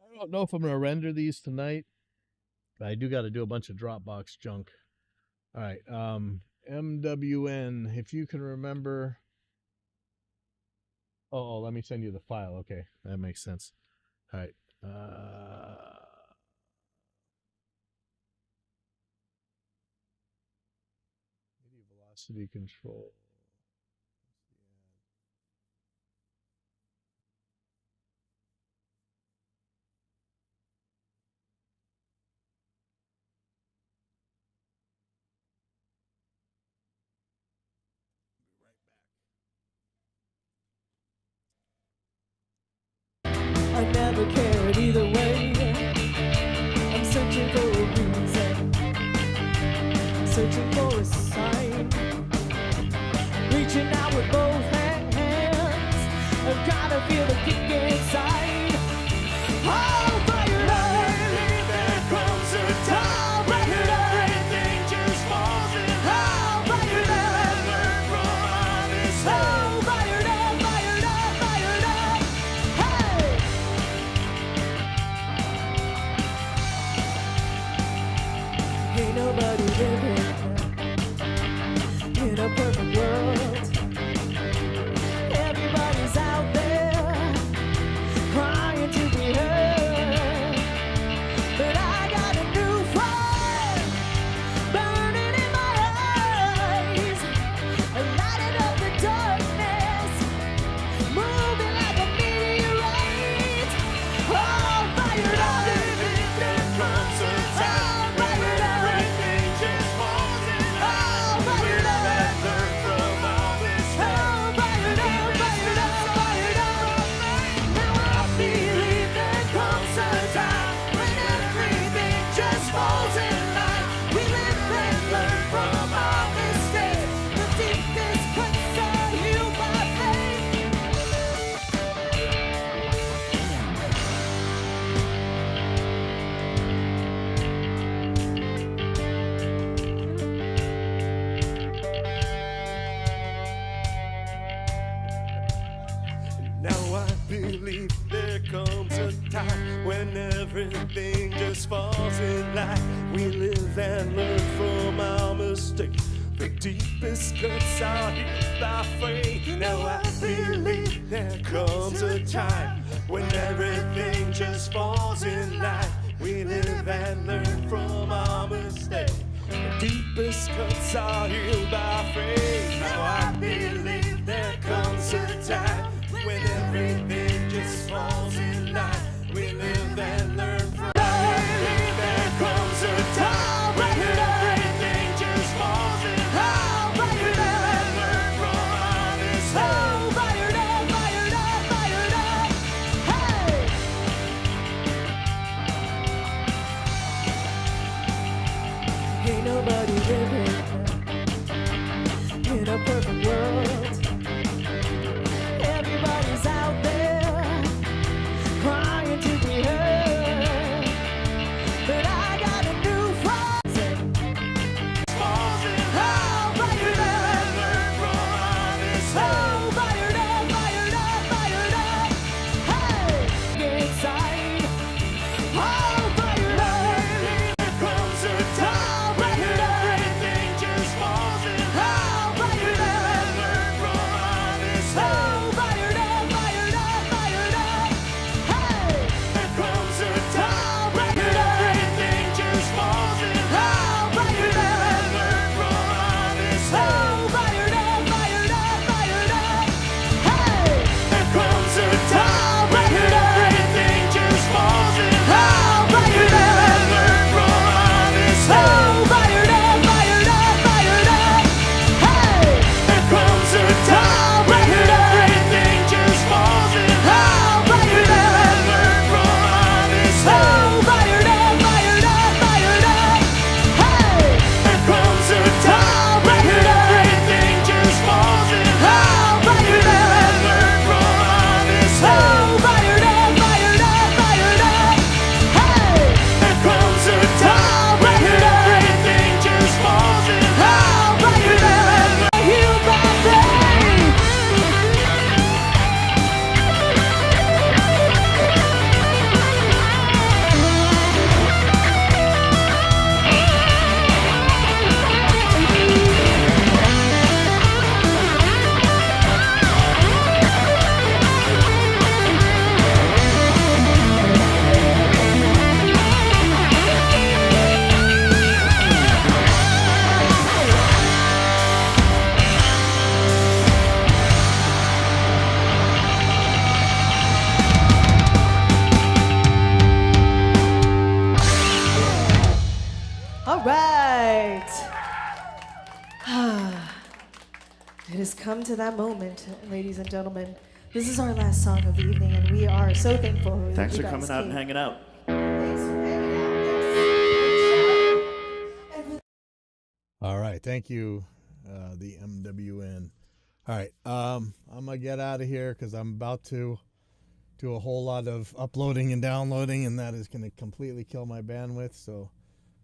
Speaker 4: I don't know if I'm going to render these tonight. But I do got to do a bunch of Dropbox junk. All right. MWN, if you can remember. Oh, let me send you the file. Okay. That makes sense. All right. Velocity control.
Speaker 3: I never cared either way. I'm searching for a reason, searching for a sign, reaching out with both hands. I've gotta feel the kick inside. Oh, fired up. There comes a time when everything just falls in line. Oh, fired up. Learn from our mistakes. Oh, fired up, fired up, fired up. Hey! Ain't nobody living in a perfect world. Everybody's out there crying to be heard. But I got a new fire burning in my eyes, lighting up the darkness, moving like a meteorite. Oh, fired up. There comes a time when everything just falls in line. Oh, fired up. Learn from all this. Oh, fired up, fired up, fired up. Now I believe there comes a time when everything just falls in line. We live and learn from our mistakes. The deepest cuts are healed by faith.
Speaker 5: Now I believe there comes a time when everything just falls in line. We live and learn from our mistakes. The deepest cuts are healed by faith. Now I believe there comes a time when everything just falls in line. We live and learn from our mistakes. The deepest cuts are healed by faith. Now I believe there comes a time when everything just falls in line. We live and learn from. I believe there comes a time when everything just falls in line. We live and learn from our mistakes. Oh, fired up, fired up, fired up. Hey! Ain't nobody living in a perfect world. Everybody's out there
Speaker 3: has come to that moment, ladies and gentlemen. This is our last song of the evening, and we are so thankful. that
Speaker 7: Thanks
Speaker 3: you
Speaker 7: for
Speaker 3: guys
Speaker 7: coming out and
Speaker 3: came.
Speaker 7: hanging out.
Speaker 3: Thanks for hanging out.
Speaker 4: All right, thank you, the MWN. All right, I'm gonna get out of here because I'm about to do a whole lot of uploading and downloading, and that is gonna completely kill my bandwidth. So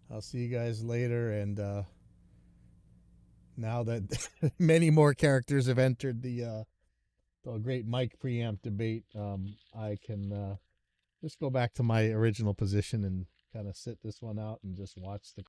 Speaker 4: I'll see you guys later. And now that many more characters have entered the great mic preamp debate, I can just go back to my original position and kind of sit this one out and just watch the